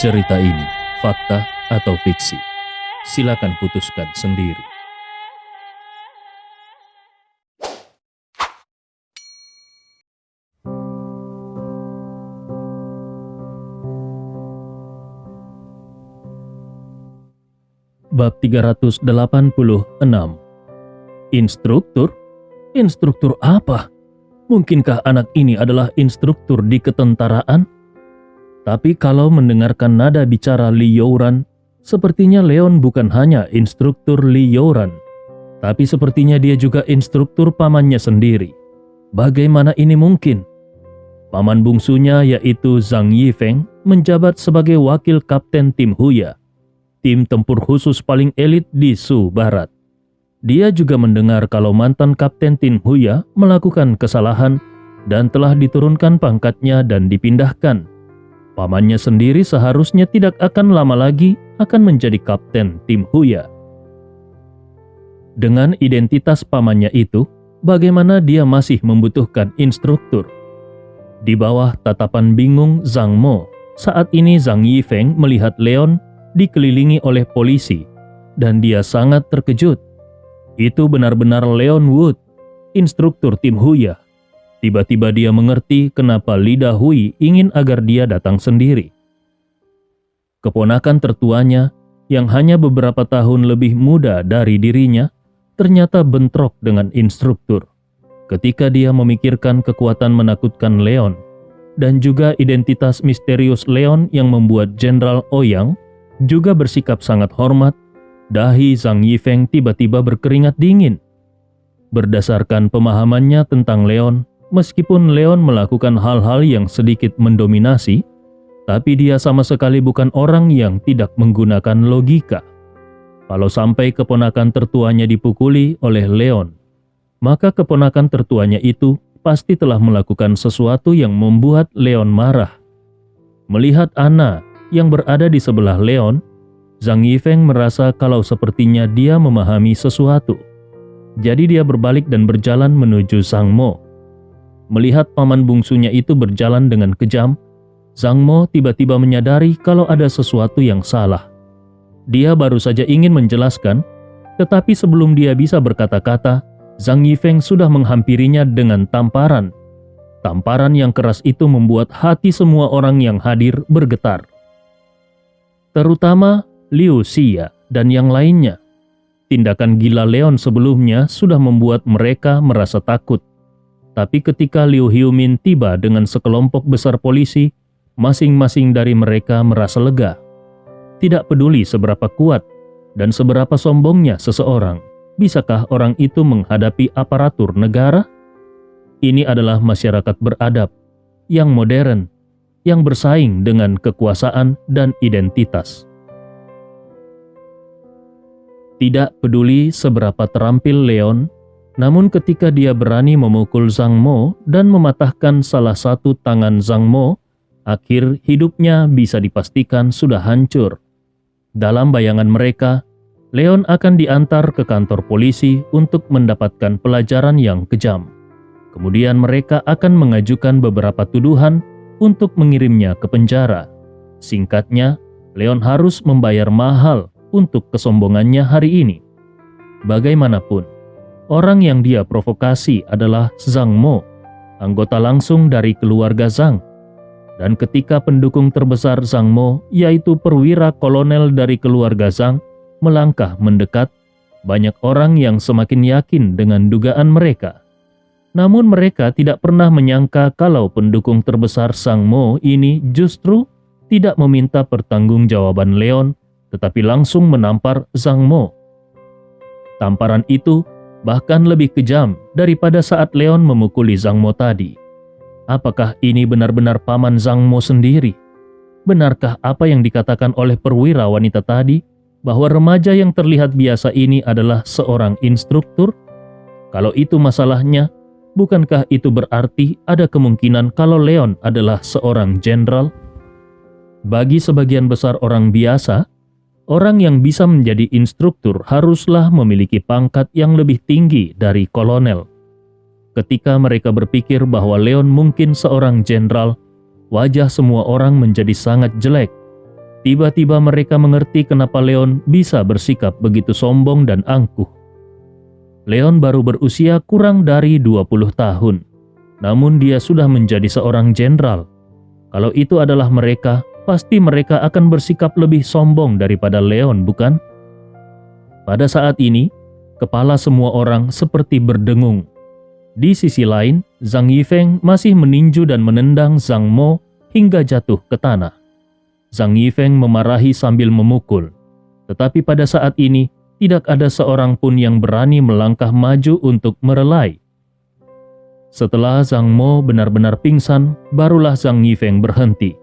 Cerita ini fakta atau fiksi? Silakan putuskan sendiri. Bab 386. Instruktur? Instruktur apa? Mungkinkah anak ini adalah instruktur di ketentaraan? Tapi kalau mendengarkan nada bicara Li Youran, sepertinya Leon bukan hanya instruktur Li Youran, tapi sepertinya dia juga instruktur pamannya sendiri. Bagaimana ini mungkin? Paman bungsunya yaitu Zhang Yifeng menjabat sebagai wakil kapten tim Huya, tim tempur khusus paling elit di Shu Barat. Dia juga mendengar kalau mantan kapten tim Huya melakukan kesalahan dan telah diturunkan pangkatnya dan dipindahkan. Pamannya sendiri seharusnya tidak akan lama lagi akan menjadi kapten tim Huya. Dengan identitas pamannya itu, bagaimana dia masih membutuhkan instruktur? Di bawah tatapan bingung Zhang Mo, saat ini Zhang Yifeng melihat Leon dikelilingi oleh polisi, dan dia sangat terkejut. Itu benar-benar Leon Wood, instruktur tim Huya. Tiba-tiba dia mengerti kenapa Li Dahui ingin agar dia datang sendiri. Keponakan tertuanya, yang hanya beberapa tahun lebih muda dari dirinya, ternyata bentrok dengan instruktur. Ketika dia memikirkan kekuatan menakutkan Leon, dan juga identitas misterius Leon yang membuat Jenderal Ouyang juga bersikap sangat hormat, dahi Zhang Yifeng tiba-tiba berkeringat dingin. Berdasarkan pemahamannya tentang Leon, meskipun Leon melakukan hal-hal yang sedikit mendominasi, tapi dia sama sekali bukan orang yang tidak menggunakan logika. Kalau sampai keponakan tertuanya dipukuli oleh Leon, maka keponakan tertuanya itu pasti telah melakukan sesuatu yang membuat Leon marah. Melihat Anna yang berada di sebelah Leon, Zhang Yifeng merasa kalau sepertinya dia memahami sesuatu. Jadi dia berbalik dan berjalan menuju Zhang Mo. Melihat paman bungsunya itu berjalan dengan kejam, Zhang Mo tiba-tiba menyadari kalau ada sesuatu yang salah. Dia baru saja ingin menjelaskan, tetapi sebelum dia bisa berkata-kata, Zhang Yifeng sudah menghampirinya dengan tamparan. Tamparan yang keras itu membuat hati semua orang yang hadir bergetar. Terutama Liu Xia dan yang lainnya. Tindakan gila Leon sebelumnya sudah membuat mereka merasa takut. Tapi ketika Liu Hiumin tiba dengan sekelompok besar polisi, masing-masing dari mereka merasa lega. Tidak peduli seberapa kuat dan seberapa sombongnya seseorang, bisakah orang itu menghadapi aparatur negara? Ini adalah masyarakat beradab, yang modern, yang bersaing dengan kekuasaan dan identitas. Tidak peduli seberapa terampil Leon, namun ketika dia berani memukul Zhang Mo dan mematahkan salah satu tangan Zhang Mo, akhir hidupnya bisa dipastikan sudah hancur. Dalam bayangan mereka, Leon akan diantar ke kantor polisi untuk mendapatkan pelajaran yang kejam. Kemudian mereka akan mengajukan beberapa tuduhan untuk mengirimnya ke penjara. Singkatnya, Leon harus membayar mahal untuk kesombongannya hari ini. Bagaimanapun, orang yang dia provokasi adalah Zhang Mo, anggota langsung dari keluarga Zhang. Dan ketika pendukung terbesar Zhang Mo, yaitu perwira kolonel dari keluarga Zhang, melangkah mendekat, banyak orang yang semakin yakin dengan dugaan mereka. Namun mereka tidak pernah menyangka kalau pendukung terbesar Zhang Mo ini justru tidak meminta pertanggungjawaban Leon, tetapi langsung menampar Zhang Mo. Tamparan itu bahkan lebih kejam daripada saat Leon memukuli Zhang Mo tadi. Apakah ini benar-benar paman Zhang Mo sendiri? Benarkah apa yang dikatakan oleh perwira wanita tadi, bahwa remaja yang terlihat biasa ini adalah seorang instruktur? Kalau itu masalahnya, bukankah itu berarti ada kemungkinan kalau Leon adalah seorang jenderal? Bagi sebagian besar orang biasa, orang yang bisa menjadi instruktur haruslah memiliki pangkat yang lebih tinggi dari kolonel. Ketika mereka berpikir bahwa Leon mungkin seorang jenderal, wajah semua orang menjadi sangat jelek. Tiba-tiba mereka mengerti kenapa Leon bisa bersikap begitu sombong dan angkuh. Leon baru berusia kurang dari 20 tahun, namun dia sudah menjadi seorang jenderal. Kalau itu adalah mereka, pasti mereka akan bersikap lebih sombong daripada Leon, bukan? Pada saat ini, kepala semua orang seperti berdengung. Di sisi lain, Zhang Yifeng masih meninju dan menendang Zhang Mo hingga jatuh ke tanah. Zhang Yifeng memarahi sambil memukul. Tetapi pada saat ini, tidak ada seorang pun yang berani melangkah maju untuk merelai. Setelah Zhang Mo benar-benar pingsan, barulah Zhang Yifeng berhenti.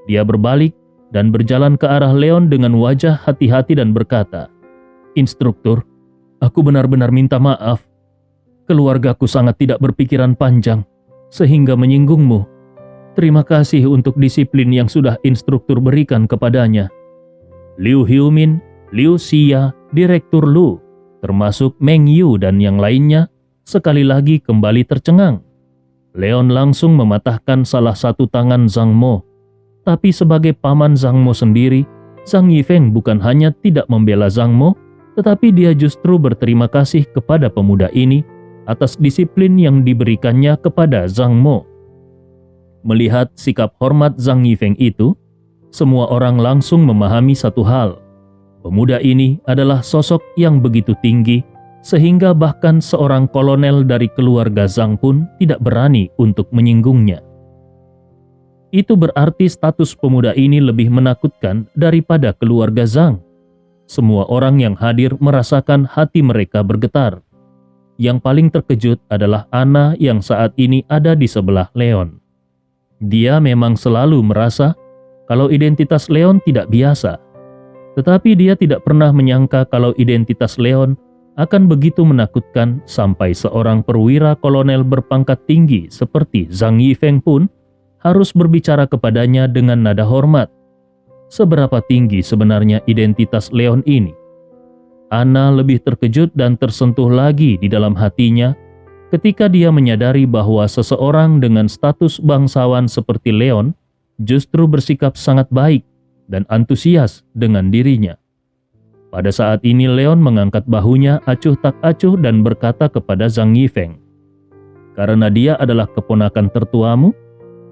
Dia berbalik dan berjalan ke arah Leon dengan wajah hati-hati dan berkata, "Instruktur, aku benar-benar minta maaf. Keluargaku sangat tidak berpikiran panjang, sehingga menyinggungmu. Terima kasih untuk disiplin yang sudah instruktur berikan kepadanya." Liu Hiumin, Liu Xia, Direktur Lu, termasuk Meng Yu dan yang lainnya, sekali lagi kembali tercengang. Leon langsung mematahkan salah satu tangan Zhang Mo. Tapi sebagai paman Zhang Mo sendiri, Zhang Yifeng bukan hanya tidak membela Zhang Mo, tetapi dia justru berterima kasih kepada pemuda ini atas disiplin yang diberikannya kepada Zhang Mo. Melihat sikap hormat Zhang Yifeng itu, semua orang langsung memahami satu hal. Pemuda ini adalah sosok yang begitu tinggi, sehingga bahkan seorang kolonel dari keluarga Zhang pun tidak berani untuk menyinggungnya. Itu berarti status pemuda ini lebih menakutkan daripada keluarga Zhang. Semua orang yang hadir merasakan hati mereka bergetar. Yang paling terkejut adalah Anna yang saat ini ada di sebelah Leon. Dia memang selalu merasa kalau identitas Leon tidak biasa. Tetapi dia tidak pernah menyangka kalau identitas Leon akan begitu menakutkan sampai seorang perwira kolonel berpangkat tinggi seperti Zhang Yifeng pun harus berbicara kepadanya dengan nada hormat. Seberapa tinggi sebenarnya identitas Leon ini? Anna lebih terkejut dan tersentuh lagi di dalam hatinya ketika dia menyadari bahwa seseorang dengan status bangsawan seperti Leon justru bersikap sangat baik dan antusias dengan dirinya. Pada saat ini Leon mengangkat bahunya acuh tak acuh dan berkata kepada Zhang Yifeng, "Karena dia adalah keponakan tertuamu,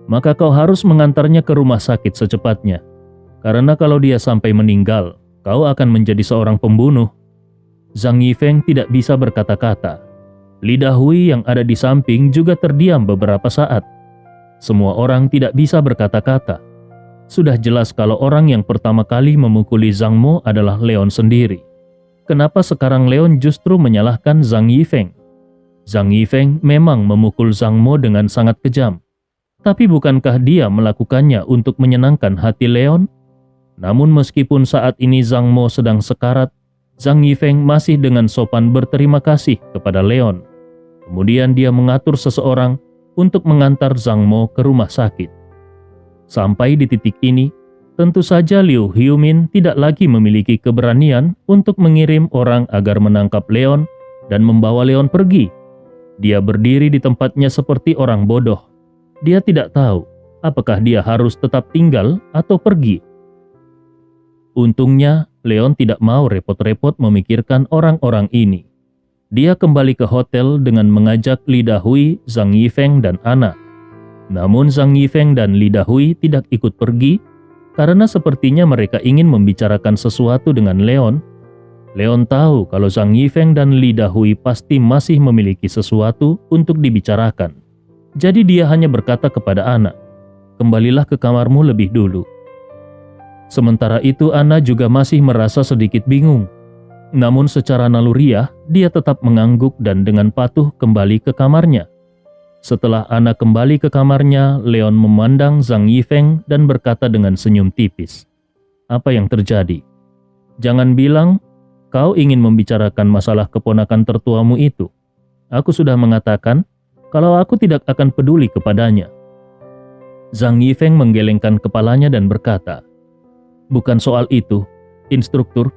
maka kau harus mengantarnya ke rumah sakit secepatnya. Karena kalau dia sampai meninggal, kau akan menjadi seorang pembunuh." Zhang Yifeng tidak bisa berkata-kata. Lidah Hui yang ada di samping juga terdiam beberapa saat. Semua orang tidak bisa berkata-kata. Sudah jelas kalau orang yang pertama kali memukuli Zhang Mo adalah Leon sendiri. Kenapa sekarang Leon justru menyalahkan Zhang Yifeng? Zhang Yifeng memang memukul Zhang Mo dengan sangat kejam. Tapi bukankah dia melakukannya untuk menyenangkan hati Leon? Namun meskipun saat ini Zhang Mo sedang sekarat, Zhang Yifeng masih dengan sopan berterima kasih kepada Leon. Kemudian dia mengatur seseorang untuk mengantar Zhang Mo ke rumah sakit. Sampai di titik ini, tentu saja Liu Hiumin tidak lagi memiliki keberanian untuk mengirim orang agar menangkap Leon dan membawa Leon pergi. Dia berdiri di tempatnya seperti orang bodoh. Dia tidak tahu apakah dia harus tetap tinggal atau pergi. Untungnya, Leon tidak mau repot-repot memikirkan orang-orang ini. Dia kembali ke hotel dengan mengajak Lidah Hui, Zhang Yifeng, dan Anna. Namun Zhang Yifeng dan Lidah Hui tidak ikut pergi karena sepertinya mereka ingin membicarakan sesuatu dengan Leon. Leon tahu kalau Zhang Yifeng dan Lidah Hui pasti masih memiliki sesuatu untuk dibicarakan. Jadi dia hanya berkata kepada Anna, "Kembalilah ke kamarmu lebih dulu." Sementara itu Anna juga masih merasa sedikit bingung. Namun secara naluriah dia tetap mengangguk dan dengan patuh kembali ke kamarnya. Setelah Anna kembali ke kamarnya, Leon memandang Zhang Yifeng dan berkata dengan senyum tipis, "Apa yang terjadi? Jangan bilang kau ingin membicarakan masalah keponakan tertuamu itu. Aku sudah mengatakan kalau aku tidak akan peduli kepadanya." Zhang Yifeng menggelengkan kepalanya dan berkata, "Bukan soal itu, instruktur.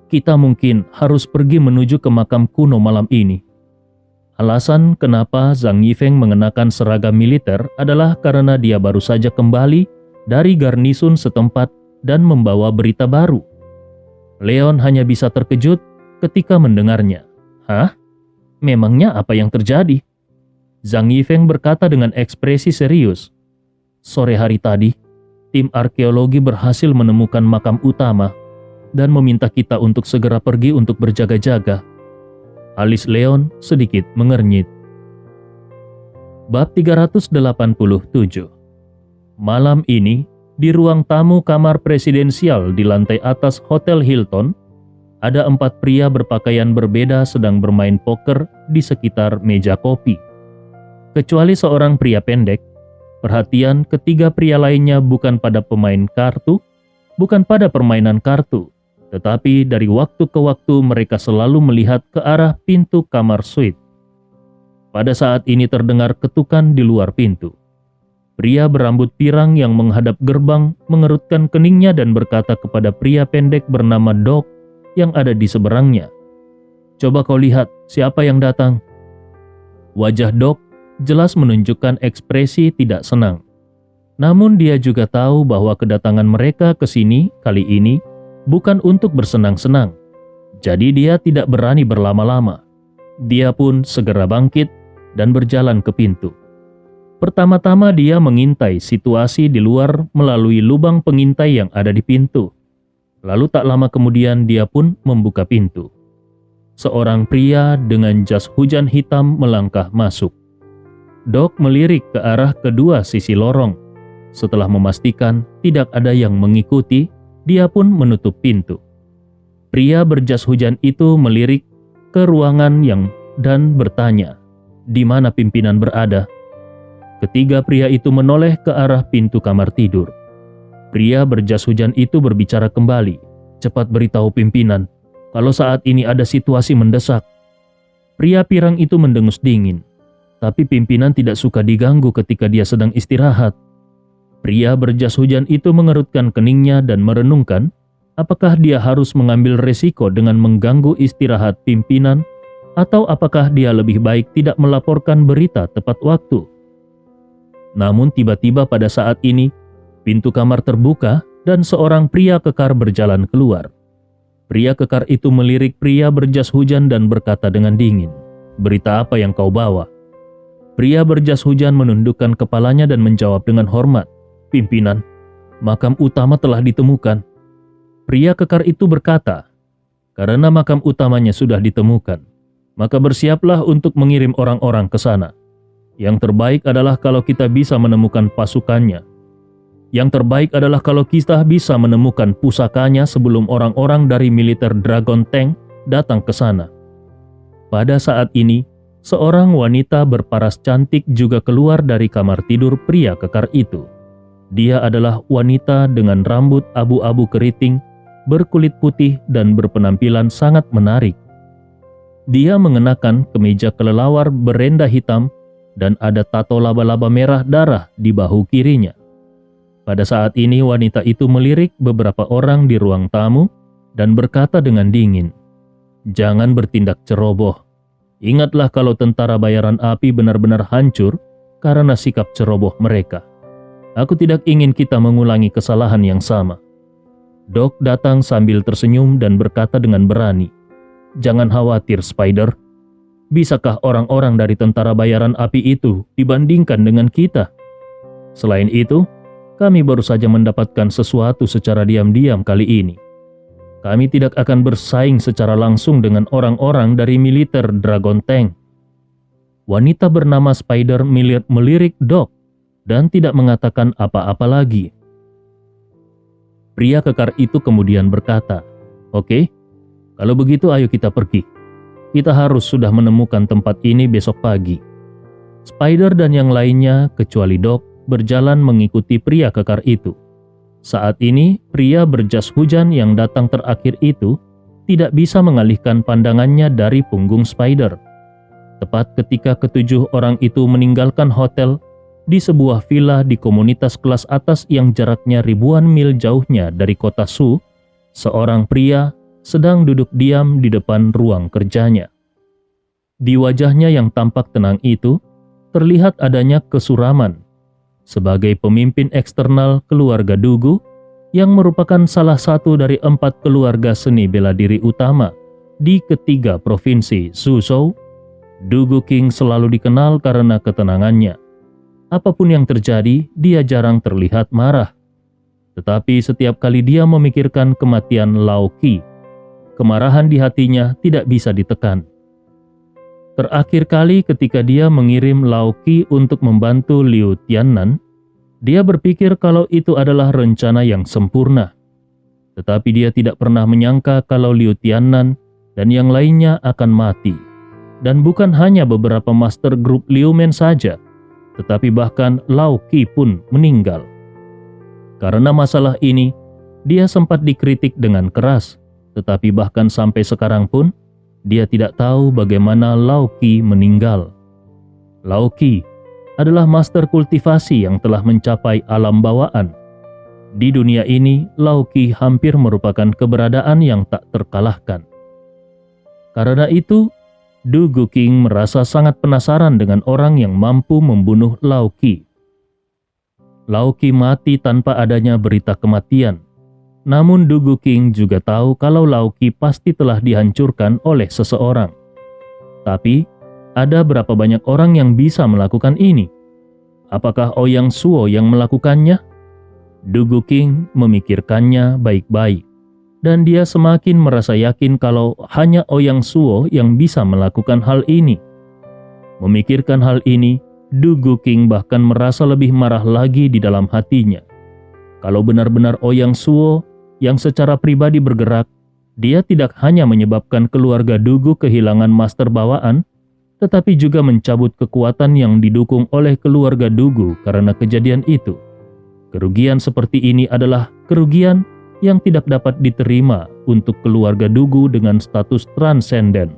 Kita mungkin harus pergi menuju ke makam kuno malam ini." Alasan kenapa Zhang Yifeng mengenakan seragam militer adalah karena dia baru saja kembali dari garnisun setempat dan membawa berita baru. Leon hanya bisa terkejut ketika mendengarnya. Hah? Memangnya apa yang terjadi? Zhang Yifeng berkata dengan ekspresi serius. Sore hari tadi, tim arkeologi berhasil menemukan makam utama dan meminta kita untuk segera pergi untuk berjaga-jaga. Alis Leon sedikit mengernyit. Bab 387. Malam ini, di ruang tamu kamar presidensial di lantai atas Hotel Hilton, ada 4 pria berpakaian berbeda sedang bermain poker di sekitar meja kopi. Kecuali seorang pria pendek, perhatian ketiga pria lainnya bukan pada pemain kartu, bukan pada permainan kartu, tetapi dari waktu ke waktu mereka selalu melihat ke arah pintu kamar suite. Pada saat ini terdengar ketukan di luar pintu. Pria berambut pirang yang menghadap gerbang mengerutkan keningnya dan berkata kepada pria pendek bernama Doc yang ada di seberangnya. Coba kau lihat siapa yang datang. Wajah Doc jelas menunjukkan ekspresi tidak senang. Namun dia juga tahu bahwa kedatangan mereka ke sini kali ini bukan untuk bersenang-senang. Jadi dia tidak berani berlama-lama. Dia pun segera bangkit dan berjalan ke pintu. Pertama-tama dia mengintai situasi di luar melalui lubang pengintai yang ada di pintu. Lalu tak lama kemudian dia pun membuka pintu. Seorang pria dengan jas hujan hitam melangkah masuk. Doc melirik ke arah kedua sisi lorong. Setelah memastikan tidak ada yang mengikuti, dia pun menutup pintu. Pria berjas hujan itu melirik ke ruangan dan bertanya, di mana pimpinan berada? Ketiga pria itu menoleh ke arah pintu kamar tidur. Pria berjas hujan itu berbicara kembali. Cepat beritahu pimpinan, kalau saat ini ada situasi mendesak. Pria pirang itu mendengus dingin, tapi pimpinan tidak suka diganggu ketika dia sedang istirahat. Pria berjas hujan itu mengerutkan keningnya dan merenungkan, apakah dia harus mengambil resiko dengan mengganggu istirahat pimpinan, atau apakah dia lebih baik tidak melaporkan berita tepat waktu. Namun tiba-tiba pada saat ini, pintu kamar terbuka dan seorang pria kekar berjalan keluar. Pria kekar itu melirik pria berjas hujan dan berkata dengan dingin, "Berita apa yang kau bawa?" Pria berjas hujan menundukkan kepalanya dan menjawab dengan hormat, "Pimpinan, makam utama telah ditemukan." Pria kekar itu berkata, "Karena makam utamanya sudah ditemukan, maka bersiaplah untuk mengirim orang-orang ke sana. Yang terbaik adalah kalau kita bisa menemukan pasukannya. Yang terbaik adalah kalau kita bisa menemukan pusakanya sebelum orang-orang dari militer Dragon Tank datang ke sana." Pada saat ini, seorang wanita berparas cantik juga keluar dari kamar tidur pria kekar itu. Dia adalah wanita dengan rambut abu-abu keriting, berkulit putih dan berpenampilan sangat menarik. Dia mengenakan kemeja kelelawar berenda hitam dan ada tato laba-laba merah darah di bahu kirinya. Pada saat ini wanita itu melirik beberapa orang di ruang tamu dan berkata dengan dingin, "Jangan bertindak ceroboh. Ingatlah kalau tentara bayaran api benar-benar hancur karena sikap ceroboh mereka. Aku tidak ingin kita mengulangi kesalahan yang sama." Doc datang sambil tersenyum dan berkata dengan berani, "Jangan khawatir, Spider. Bisakah orang-orang dari tentara bayaran api itu dibandingkan dengan kita? Selain itu, kami baru saja mendapatkan sesuatu secara diam-diam kali ini. Kami tidak akan bersaing secara langsung dengan orang-orang dari militer Dragon Tank." Wanita bernama Spider melirik Doc dan tidak mengatakan apa-apa lagi. Pria kekar itu kemudian berkata, "Oke, kalau begitu ayo kita pergi. Kita harus sudah menemukan tempat ini besok pagi." Spider dan yang lainnya kecuali Doc berjalan mengikuti pria kekar itu. Saat ini, pria berjas hujan yang datang terakhir itu tidak bisa mengalihkan pandangannya dari punggung Spider. Tepat ketika ketujuh orang itu meninggalkan hotel di sebuah villa di komunitas kelas atas yang jaraknya ribuan mil jauhnya dari kota Su, seorang pria sedang duduk diam di depan ruang kerjanya. Di wajahnya yang tampak tenang itu, terlihat adanya kesuraman. Sebagai pemimpin eksternal keluarga Dugu yang merupakan salah satu dari 4 keluarga seni bela diri utama di ketiga provinsi Suzhou, Du Guqing selalu dikenal karena ketenangannya. Apapun yang terjadi, dia jarang terlihat marah. Tetapi setiap kali dia memikirkan kematian Lao Qi, kemarahan di hatinya tidak bisa ditekan. Terakhir kali ketika dia mengirim Lao Qi untuk membantu Liu Tiannan, dia berpikir kalau itu adalah rencana yang sempurna. Tetapi dia tidak pernah menyangka kalau Liu Tiannan dan yang lainnya akan mati. Dan bukan hanya beberapa master grup Liu Men saja, tetapi bahkan Lao Qi pun meninggal. Karena masalah ini, dia sempat dikritik dengan keras, tetapi bahkan sampai sekarang pun, dia tidak tahu bagaimana Lao Qi meninggal. Lao Qi adalah master kultivasi yang telah mencapai alam bawaan. Di dunia ini, Lao Qi hampir merupakan keberadaan yang tak terkalahkan. Karena itu, Du Guqing merasa sangat penasaran dengan orang yang mampu membunuh Lao Qi. Lao Qi mati tanpa adanya berita kematian. Namun Du Guqing juga tahu kalau Lao Qi pasti telah dihancurkan oleh seseorang. Tapi, ada berapa banyak orang yang bisa melakukan ini? Apakah Ouyang Suo yang melakukannya? Du Guqing memikirkannya baik-baik. Dan dia semakin merasa yakin kalau hanya Ouyang Suo yang bisa melakukan hal ini. Memikirkan hal ini, Du Guqing bahkan merasa lebih marah lagi di dalam hatinya. Kalau benar-benar Ouyang Suo yang secara pribadi bergerak, dia tidak hanya menyebabkan keluarga Dugu kehilangan master bawaan, tetapi juga mencabut kekuatan yang didukung oleh keluarga Dugu karena kejadian itu. Kerugian seperti ini adalah kerugian yang tidak dapat diterima untuk keluarga Dugu dengan status transenden.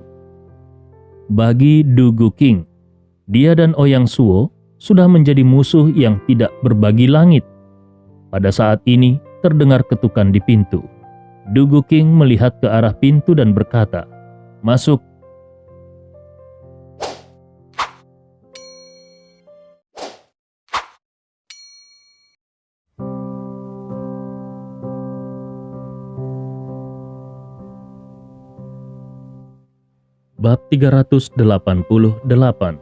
Bagi Du Guqing, dia dan Ouyang Suo sudah menjadi musuh yang tidak berbagi langit. Pada saat ini, terdengar ketukan di pintu. Du Guqing melihat ke arah pintu dan berkata, "Masuk." Bab 388.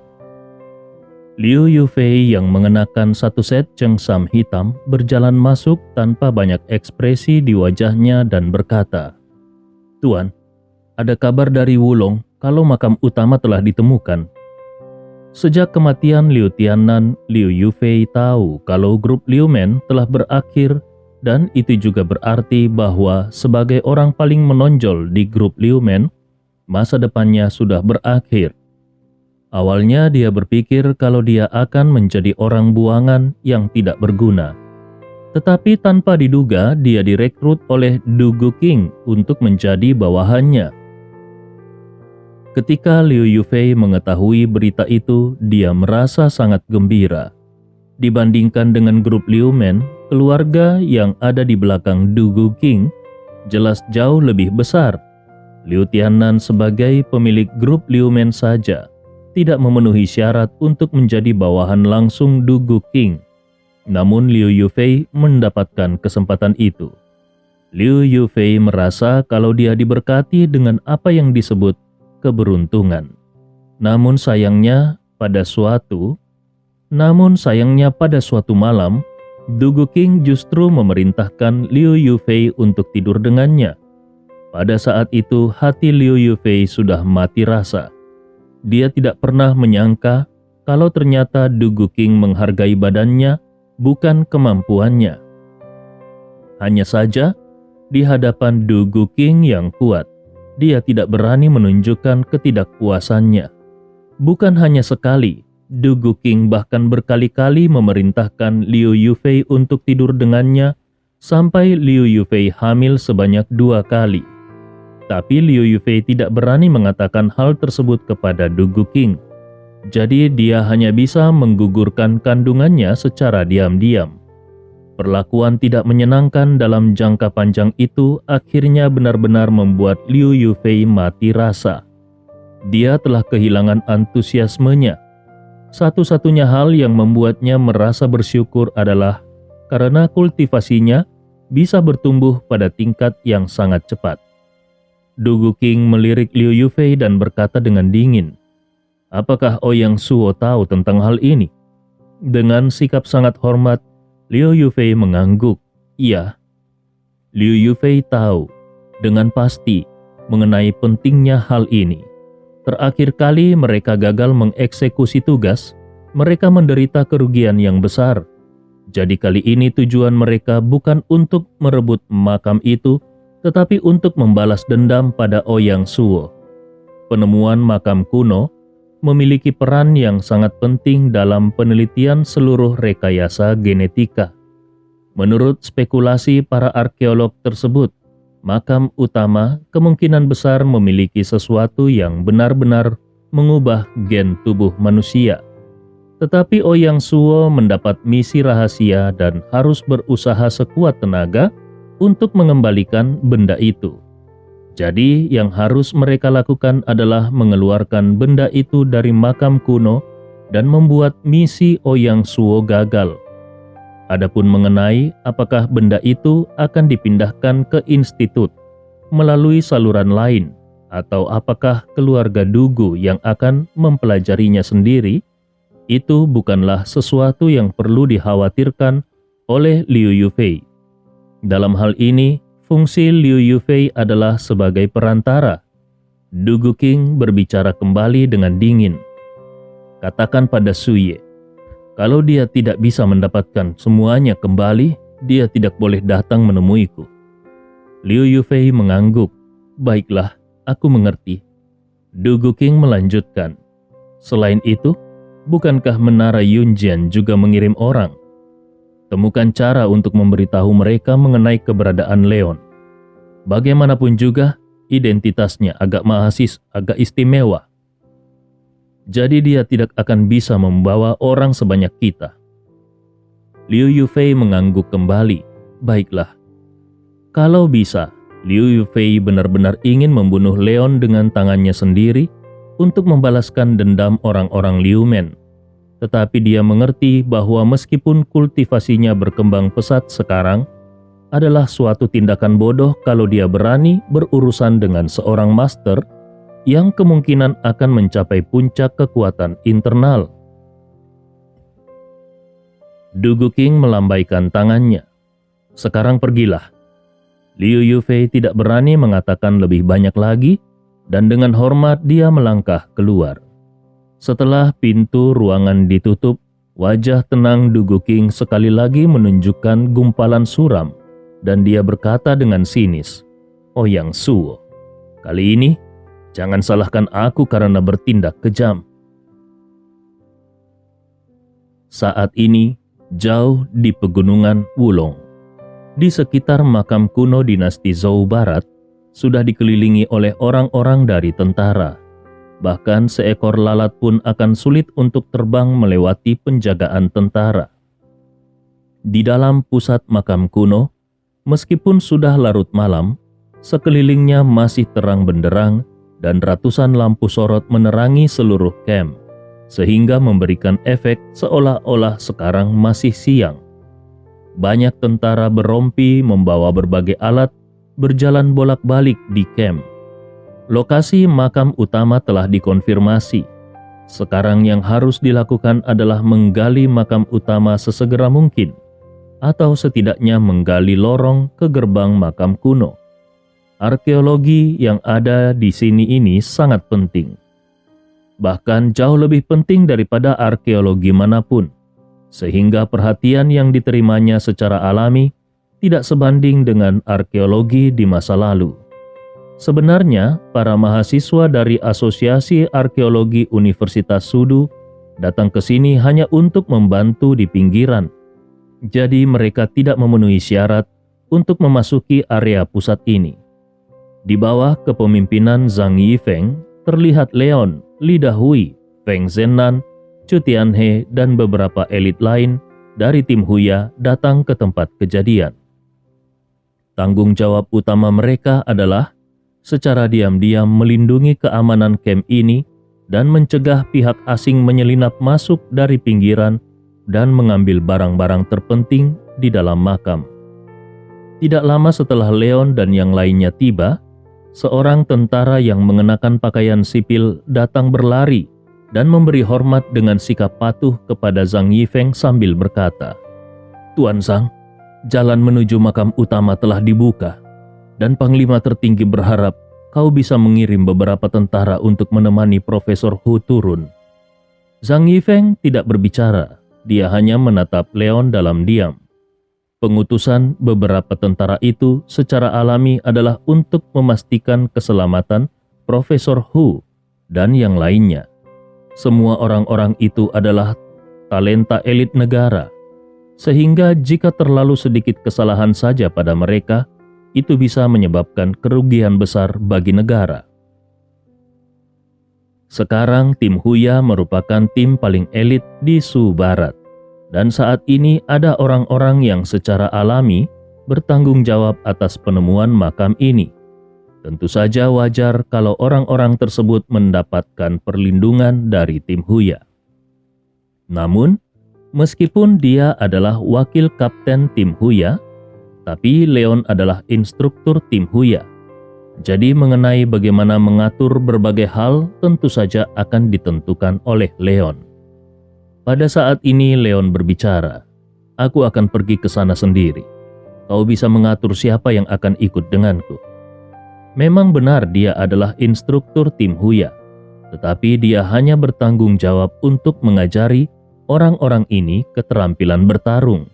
Liu Yufei yang mengenakan satu set cengsam hitam berjalan masuk tanpa banyak ekspresi di wajahnya dan berkata, "Tuan, ada kabar dari Wulong kalau makam utama telah ditemukan." Sejak kematian Liu Tiannan, Liu Yufei tahu kalau grup Liu Men telah berakhir, dan itu juga berarti bahwa sebagai orang paling menonjol di grup Liu Men, masa depannya sudah berakhir. Awalnya dia berpikir kalau dia akan menjadi orang buangan yang tidak berguna. Tetapi tanpa diduga dia direkrut oleh Du Guqing untuk menjadi bawahannya. Ketika Liu Yufei mengetahui berita itu, dia merasa sangat gembira. Dibandingkan dengan grup Liu Men, keluarga yang ada di belakang Du Guqing jelas jauh lebih besar. Liu Tiannan sebagai pemilik grup Liu Men saja tidak memenuhi syarat untuk menjadi bawahan langsung Du Guqing. Namun Liu Yufei mendapatkan kesempatan itu. Liu Yufei merasa kalau dia diberkati dengan apa yang disebut keberuntungan. Namun sayangnya pada suatu malam, Du Guqing justru memerintahkan Liu Yufei untuk tidur dengannya. Pada saat itu hati Liu Yufei sudah mati rasa. Dia tidak pernah menyangka kalau ternyata Du Guqing menghargai badannya, bukan kemampuannya. Hanya saja, di hadapan Du Guqing yang kuat, dia tidak berani menunjukkan ketidakpuasannya. Bukan hanya sekali, Du Guqing bahkan berkali-kali memerintahkan Liu Yufei untuk tidur dengannya, sampai Liu Yufei hamil sebanyak 2 kali. Tapi Liu Yufei tidak berani mengatakan hal tersebut kepada Du Guqing. Jadi dia hanya bisa menggugurkan kandungannya secara diam-diam. Perlakuan tidak menyenangkan dalam jangka panjang itu akhirnya benar-benar membuat Liu Yufei mati rasa. Dia telah kehilangan antusiasmenya. Satu-satunya hal yang membuatnya merasa bersyukur adalah karena kultivasinya bisa bertumbuh pada tingkat yang sangat cepat. Dugu King melirik Liu Yufei dan berkata dengan dingin, "Apakah Ouyang Suo tahu tentang hal ini?" Dengan sikap sangat hormat, Liu Yufei mengangguk, "Iya." Liu Yufei tahu dengan pasti mengenai pentingnya hal ini. Terakhir kali mereka gagal mengeksekusi tugas, mereka menderita kerugian yang besar. Jadi kali ini tujuan mereka bukan untuk merebut makam itu, tetapi untuk membalas dendam pada Ouyang Suo. Penemuan makam kuno memiliki peran yang sangat penting dalam penelitian seluruh rekayasa genetika. Menurut spekulasi para arkeolog tersebut, makam utama kemungkinan besar memiliki sesuatu yang benar-benar mengubah gen tubuh manusia. Tetapi Ouyang Suo mendapat misi rahasia dan harus berusaha sekuat tenaga untuk mengembalikan benda itu. Jadi yang harus mereka lakukan adalah mengeluarkan benda itu dari makam kuno dan membuat misi Ouyang Suo gagal. Adapun mengenai apakah benda itu akan dipindahkan ke institut melalui saluran lain atau apakah keluarga Dugu yang akan mempelajarinya sendiri, itu bukanlah sesuatu yang perlu dikhawatirkan oleh Liu Yufei. Dalam hal ini, fungsi Liu Yufei adalah sebagai perantara. Dugu King berbicara kembali dengan dingin. "Katakan pada Suye, kalau dia tidak bisa mendapatkan semuanya kembali, dia tidak boleh datang menemuiku." Liu Yufei mengangguk. "Baiklah, aku mengerti." Dugu King melanjutkan, "Selain itu, bukankah Menara Yunjian juga mengirim orang? Temukan cara untuk memberitahu mereka mengenai keberadaan Leon. Bagaimanapun juga, identitasnya agak istimewa. Jadi dia tidak akan bisa membawa orang sebanyak kita." Liu Yufei mengangguk kembali. "Baiklah. Kalau bisa, Liu Yufei benar-benar ingin membunuh Leon dengan tangannya sendiri untuk membalaskan dendam orang-orang Liu Men. Tetapi dia mengerti bahwa meskipun kultivasinya berkembang pesat sekarang, adalah suatu tindakan bodoh kalau dia berani berurusan dengan seorang master yang kemungkinan akan mencapai puncak kekuatan internal. Dugu King melambaikan tangannya. "Sekarang pergilah." Liu Yufei tidak berani mengatakan lebih banyak lagi, dan dengan hormat dia melangkah keluar. Setelah pintu ruangan ditutup, wajah tenang Dugu King sekali lagi menunjukkan gumpalan suram, dan dia berkata dengan sinis, "Ouyang Suo, kali ini jangan salahkan aku karena bertindak kejam." Saat ini, jauh di pegunungan Wulong, di sekitar makam kuno dinasti Zhou Barat, sudah dikelilingi oleh orang-orang dari tentara. Bahkan seekor lalat pun akan sulit untuk terbang melewati penjagaan tentara. Di dalam pusat makam kuno, meskipun sudah larut malam, sekelilingnya masih terang benderang dan ratusan lampu sorot menerangi seluruh camp, sehingga memberikan efek seolah-olah sekarang masih siang. Banyak tentara berompi membawa berbagai alat berjalan bolak-balik di camp. Lokasi makam utama telah dikonfirmasi. Sekarang yang harus dilakukan adalah menggali makam utama sesegera mungkin, atau setidaknya menggali lorong ke gerbang makam kuno. Arkeologi yang ada di sini ini sangat penting. Bahkan jauh lebih penting daripada arkeologi manapun, sehingga perhatian yang diterimanya secara alami tidak sebanding dengan arkeologi di masa lalu. Sebenarnya, para mahasiswa dari Asosiasi Arkeologi Universitas Sudu datang ke sini hanya untuk membantu di pinggiran. Jadi mereka tidak memenuhi syarat untuk memasuki area pusat ini. Di bawah kepemimpinan Zhang Yifeng, terlihat Leon, Li Dahui, Feng Zhennan, Chu Tianhe, dan beberapa elit lain dari tim Huya datang ke tempat kejadian. Tanggung jawab utama mereka adalah secara diam-diam melindungi keamanan camp ini dan mencegah pihak asing menyelinap masuk dari pinggiran dan mengambil barang-barang terpenting di dalam makam. Tidak lama setelah Leon dan yang lainnya tiba, seorang tentara yang mengenakan pakaian sipil datang berlari dan memberi hormat dengan sikap patuh kepada Zhang Yifeng sambil berkata, "Tuan Zhang, jalan menuju makam utama telah dibuka, dan Panglima tertinggi berharap kau bisa mengirim beberapa tentara untuk menemani Profesor Hu turun." Zhang Yifeng tidak berbicara, dia hanya menatap Leon dalam diam. Pengutusan beberapa tentara itu secara alami adalah untuk memastikan keselamatan Profesor Hu dan yang lainnya. Semua orang-orang itu adalah talenta elit negara, sehingga jika terlalu sedikit kesalahan saja pada mereka, itu bisa menyebabkan kerugian besar bagi negara. Sekarang tim Huya merupakan tim paling elit di Shu Barat. Dan saat ini ada orang-orang yang secara alami bertanggung jawab atas penemuan makam ini. Tentu saja wajar kalau orang-orang tersebut mendapatkan perlindungan dari tim Huya. Namun, meskipun dia adalah wakil kapten tim Huya, tapi Leon adalah instruktur tim Huya. Jadi mengenai bagaimana mengatur berbagai hal tentu saja akan ditentukan oleh Leon. Pada saat ini Leon berbicara, "Aku akan pergi ke sana sendiri. Kau bisa mengatur siapa yang akan ikut denganku." Memang benar dia adalah instruktur tim Huya, tetapi dia hanya bertanggung jawab untuk mengajari orang-orang ini keterampilan bertarung.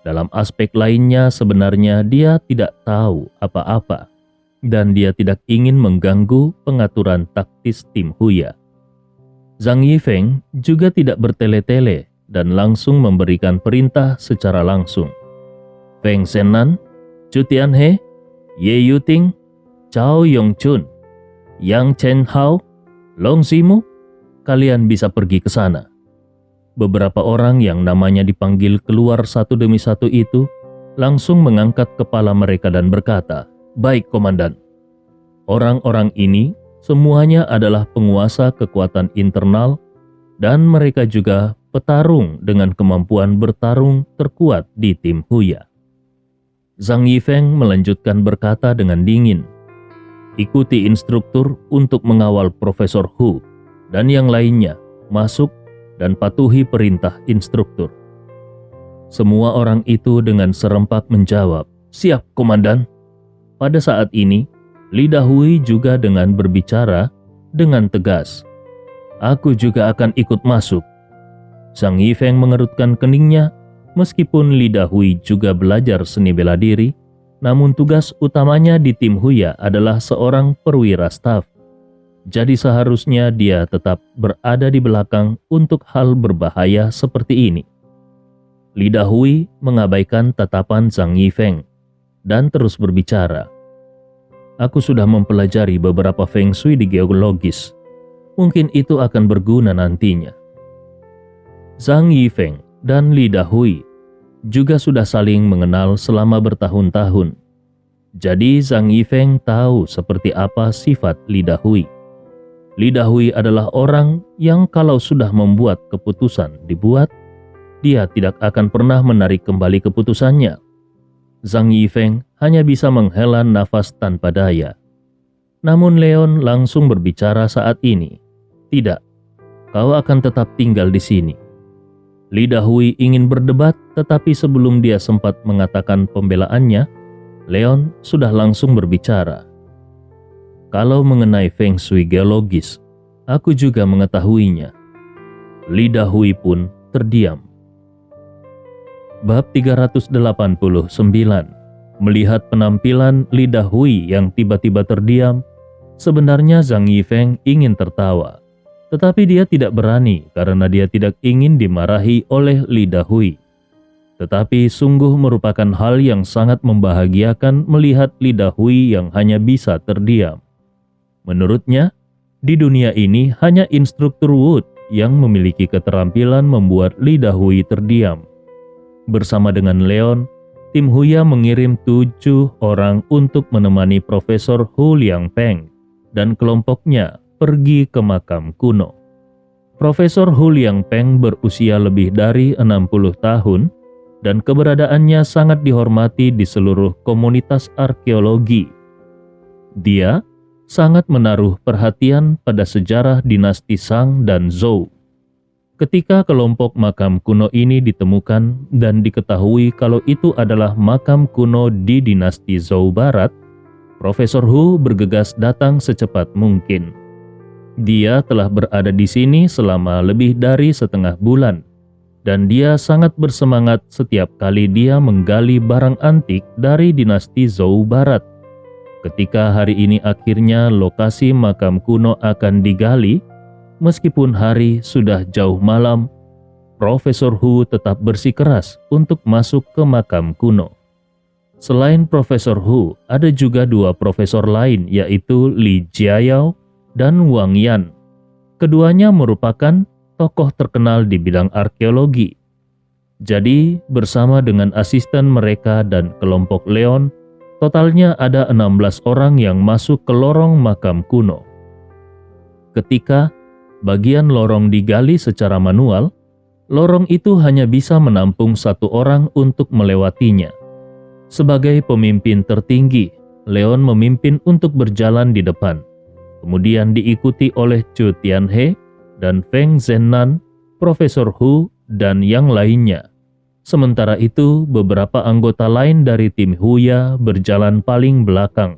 Dalam aspek lainnya sebenarnya dia tidak tahu apa-apa, dan dia tidak ingin mengganggu pengaturan taktis tim Huya. Zhang Yifeng juga tidak bertele-tele dan langsung memberikan perintah secara langsung. "Feng Shenan, Chu Tianhe, Ye Yuting, Chao Yongchun, Yang Chen Hao, Long Zimu, kalian bisa pergi ke sana." Beberapa orang yang namanya dipanggil keluar satu demi satu itu langsung mengangkat kepala mereka dan berkata, "Baik, Komandan." Orang-orang ini semuanya adalah penguasa kekuatan internal dan mereka juga petarung dengan kemampuan bertarung terkuat di tim Huya. Zhang Yifeng melanjutkan berkata dengan dingin, "Ikuti instruktur untuk mengawal Profesor Hu dan yang lainnya masuk dan patuhi perintah instruktur." Semua orang itu dengan serempak menjawab, "Siap, Komandan." Pada saat ini, Li Dahui juga dengan berbicara dengan tegas, "Aku juga akan ikut masuk." Zhang Yifeng mengerutkan keningnya, meskipun Li Dahui juga belajar seni bela diri, namun tugas utamanya di tim Huya adalah seorang perwira staf. Jadi seharusnya dia tetap berada di belakang untuk hal berbahaya seperti ini. Li Dahui mengabaikan tatapan Zhang Yifeng dan terus berbicara, "Aku sudah mempelajari beberapa feng shui di geologis. Mungkin itu akan berguna nantinya." Zhang Yifeng dan Li Dahui juga sudah saling mengenal selama bertahun-tahun. Jadi Zhang Yifeng tahu seperti apa sifat Li Dahui. Li Dahui adalah orang yang kalau sudah membuat keputusan dibuat, dia tidak akan pernah menarik kembali keputusannya. Zhang Yifeng hanya bisa menghela nafas tanpa daya. Namun Leon langsung berbicara saat ini. "Tidak, kau akan tetap tinggal di sini." Li Dahui ingin berdebat, tetapi sebelum dia sempat mengatakan pembelaannya, Leon sudah langsung berbicara. "Kalau mengenai feng shui geologis, aku juga mengetahuinya." Li Dahui pun terdiam. Bab 389. Melihat penampilan Li Dahui yang tiba-tiba terdiam, sebenarnya Zhang Yifeng ingin tertawa. Tetapi dia tidak berani karena dia tidak ingin dimarahi oleh Li Dahui. Tetapi sungguh merupakan hal yang sangat membahagiakan melihat Li Dahui yang hanya bisa terdiam. Menurutnya, di dunia ini hanya instruktur Wood yang memiliki keterampilan membuat Li Dahui terdiam. Bersama dengan Leon, tim Huya mengirim 7 orang untuk menemani Profesor Hu Liangpeng dan kelompoknya pergi ke makam kuno. Profesor Hu Liangpeng berusia lebih dari 60 tahun dan keberadaannya sangat dihormati di seluruh komunitas arkeologi. Dia sangat menaruh perhatian pada sejarah dinasti Shang dan Zhou. Ketika kelompok makam kuno ini ditemukan dan diketahui kalau itu adalah makam kuno di dinasti Zhou Barat, Profesor Hu bergegas datang secepat mungkin. Dia telah berada di sini selama lebih dari setengah bulan, dan dia sangat bersemangat setiap kali dia menggali barang antik dari dinasti Zhou Barat. Ketika hari ini akhirnya lokasi makam kuno akan digali, meskipun hari sudah jauh malam, Profesor Hu tetap bersikeras untuk masuk ke makam kuno. Selain Profesor Hu, ada juga dua profesor lain yaitu Li Jiayao dan Wang Yan. Keduanya merupakan tokoh terkenal di bidang arkeologi. Jadi, bersama dengan asisten mereka dan kelompok Leon, totalnya ada 16 orang yang masuk ke lorong makam kuno. Ketika bagian lorong digali secara manual, lorong itu hanya bisa menampung satu orang untuk melewatinya. Sebagai pemimpin tertinggi, Leon memimpin untuk berjalan di depan, kemudian diikuti oleh Chu Tianhe dan Feng Zhennan, Profesor Hu, dan yang lainnya. Sementara itu, beberapa anggota lain dari tim Huya berjalan paling belakang.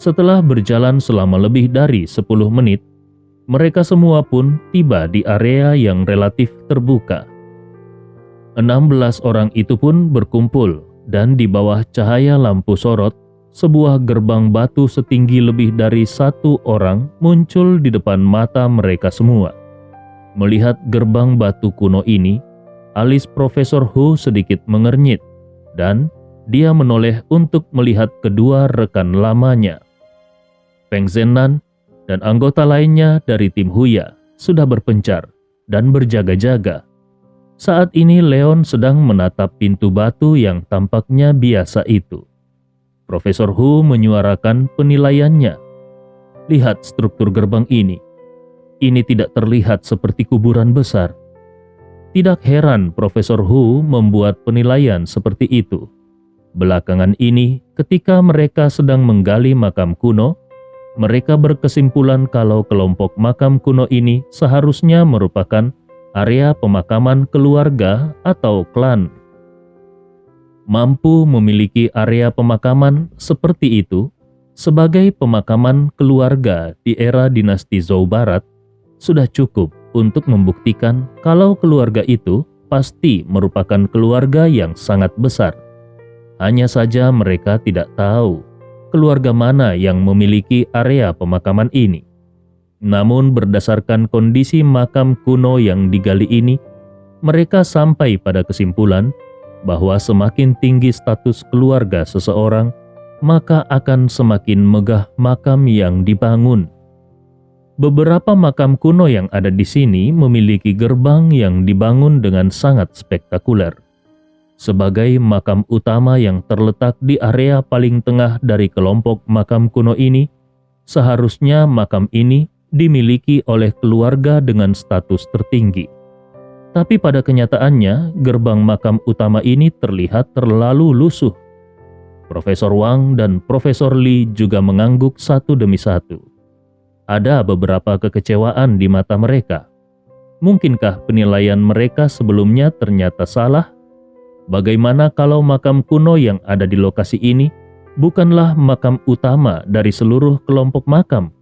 Setelah berjalan selama lebih dari 10 menit, mereka semua pun tiba di area yang relatif terbuka. 16 orang itu pun berkumpul, dan di bawah cahaya lampu sorot, sebuah gerbang batu setinggi lebih dari satu orang muncul di depan mata mereka semua. Melihat gerbang batu kuno ini, alis Profesor Hu sedikit mengernyit, dan dia menoleh untuk melihat kedua rekan lamanya. Feng Zhennan dan anggota lainnya dari tim Huya sudah berpencar dan berjaga-jaga. Saat ini Leon sedang menatap pintu batu yang tampaknya biasa itu. Profesor Hu menyuarakan penilaiannya. Lihat struktur gerbang ini. Ini tidak terlihat seperti kuburan besar. Tidak heran Profesor Hu membuat penilaian seperti itu. Belakangan ini, ketika mereka sedang menggali makam kuno, mereka berkesimpulan kalau kelompok makam kuno ini seharusnya merupakan area pemakaman keluarga atau klan. Mampu memiliki area pemakaman seperti itu sebagai pemakaman keluarga di era dinasti Zhou Barat sudah cukup untuk membuktikan kalau keluarga itu pasti merupakan keluarga yang sangat besar. Hanya saja mereka tidak tahu keluarga mana yang memiliki area pemakaman ini. Namun berdasarkan kondisi makam kuno yang digali ini, mereka sampai pada kesimpulan bahwa semakin tinggi status keluarga seseorang, maka akan semakin megah makam yang dibangun. Beberapa makam kuno yang ada di sini memiliki gerbang yang dibangun dengan sangat spektakuler. Sebagai makam utama yang terletak di area paling tengah dari kelompok makam kuno ini, seharusnya makam ini dimiliki oleh keluarga dengan status tertinggi. Tapi pada kenyataannya, gerbang makam utama ini terlihat terlalu lusuh. Profesor Wang dan Profesor Li juga mengangguk satu demi satu. Ada beberapa kekecewaan di mata mereka. Mungkinkah penilaian mereka sebelumnya ternyata salah? Bagaimana kalau makam kuno yang ada di lokasi ini bukanlah makam utama dari seluruh kelompok makam?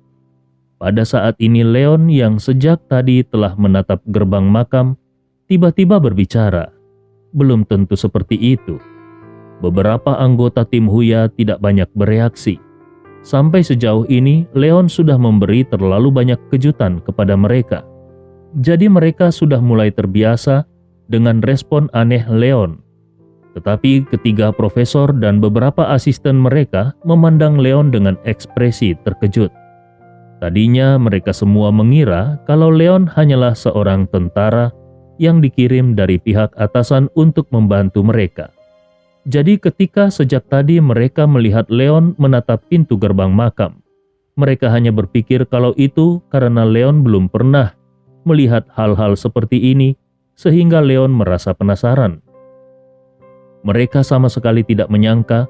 Pada saat ini Leon yang sejak tadi telah menatap gerbang makam, tiba-tiba berbicara. Belum tentu seperti itu. Beberapa anggota tim Huya tidak banyak bereaksi. Sampai sejauh ini, Leon sudah memberi terlalu banyak kejutan kepada mereka. Jadi mereka sudah mulai terbiasa dengan respon aneh Leon. Tetapi ketiga profesor dan beberapa asisten mereka memandang Leon dengan ekspresi terkejut. Tadinya mereka semua mengira kalau Leon hanyalah seorang tentara yang dikirim dari pihak atasan untuk membantu mereka. Jadi ketika sejak tadi mereka melihat Leon menatap pintu gerbang makam, mereka hanya berpikir kalau itu karena Leon belum pernah melihat hal-hal seperti ini, sehingga Leon merasa penasaran. Mereka sama sekali tidak menyangka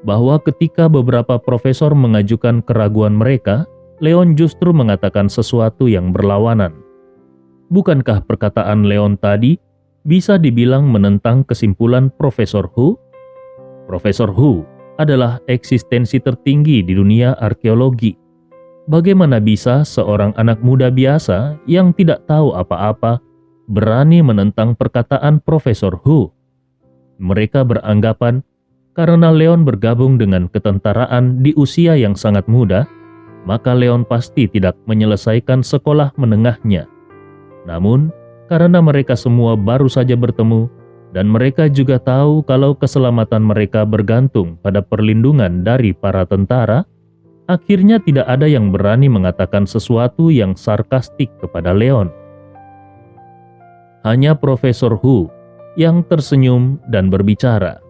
bahwa ketika beberapa profesor mengajukan keraguan mereka, Leon justru mengatakan sesuatu yang berlawanan. Bukankah perkataan Leon tadi bisa dibilang menentang kesimpulan Profesor Hu? Profesor Hu adalah eksistensi tertinggi di dunia arkeologi. Bagaimana bisa seorang anak muda biasa yang tidak tahu apa-apa berani menentang perkataan Profesor Hu? Mereka beranggapan karena Leon bergabung dengan ketentaraan di usia yang sangat muda, maka Leon pasti tidak menyelesaikan sekolah menengahnya. Namun, karena mereka semua baru saja bertemu, dan mereka juga tahu kalau keselamatan mereka bergantung pada perlindungan dari para tentara, akhirnya tidak ada yang berani mengatakan sesuatu yang sarkastik kepada Leon. Hanya Profesor Hu yang tersenyum dan berbicara.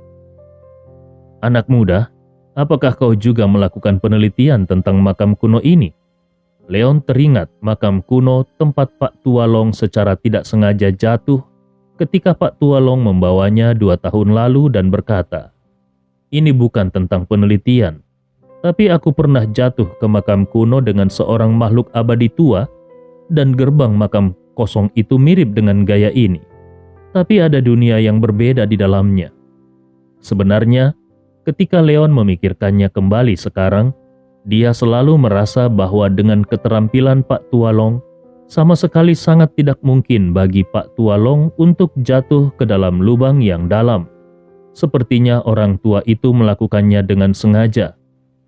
"Anak muda, apakah kau juga melakukan penelitian tentang makam kuno ini?" Leon teringat makam kuno tempat Pak Tualong secara tidak sengaja jatuh ketika Pak Tualong membawanya 2 tahun lalu dan berkata, "Ini bukan tentang penelitian. Tapi aku pernah jatuh ke makam kuno dengan seorang makhluk abadi tua dan gerbang makam kosong itu mirip dengan gaya ini. Tapi ada dunia yang berbeda di dalamnya." Sebenarnya, ketika Leon memikirkannya kembali sekarang, dia selalu merasa bahwa dengan keterampilan Pak Tualong, sama sekali sangat tidak mungkin bagi Pak Tualong untuk jatuh ke dalam lubang yang dalam. Sepertinya orang tua itu melakukannya dengan sengaja.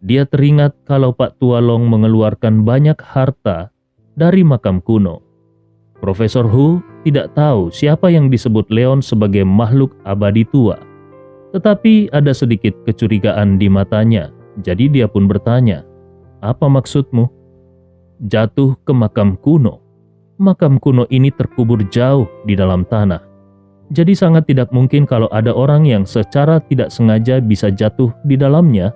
Dia teringat kalau Pak Tualong mengeluarkan banyak harta dari makam kuno. Profesor Hu tidak tahu siapa yang disebut Leon sebagai makhluk abadi tua. Tetapi ada sedikit kecurigaan di matanya, jadi dia pun bertanya, "Apa maksudmu?" "Jatuh ke makam kuno. Makam kuno ini terkubur jauh di dalam tanah. Jadi sangat tidak mungkin kalau ada orang yang secara tidak sengaja bisa jatuh di dalamnya.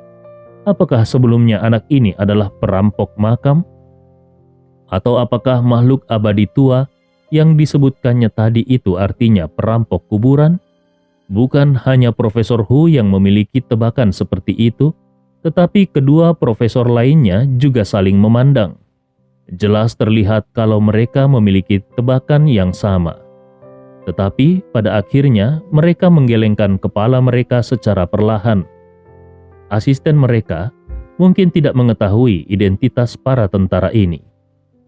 Apakah sebelumnya anak ini adalah perampok makam? Atau apakah makhluk abadi tua yang disebutkannya tadi itu artinya perampok kuburan?" Bukan hanya Profesor Hu yang memiliki tebakan seperti itu, tetapi kedua profesor lainnya juga saling memandang. Jelas terlihat kalau mereka memiliki tebakan yang sama. Tetapi pada akhirnya mereka menggelengkan kepala mereka secara perlahan. Asisten mereka mungkin tidak mengetahui identitas para tentara ini.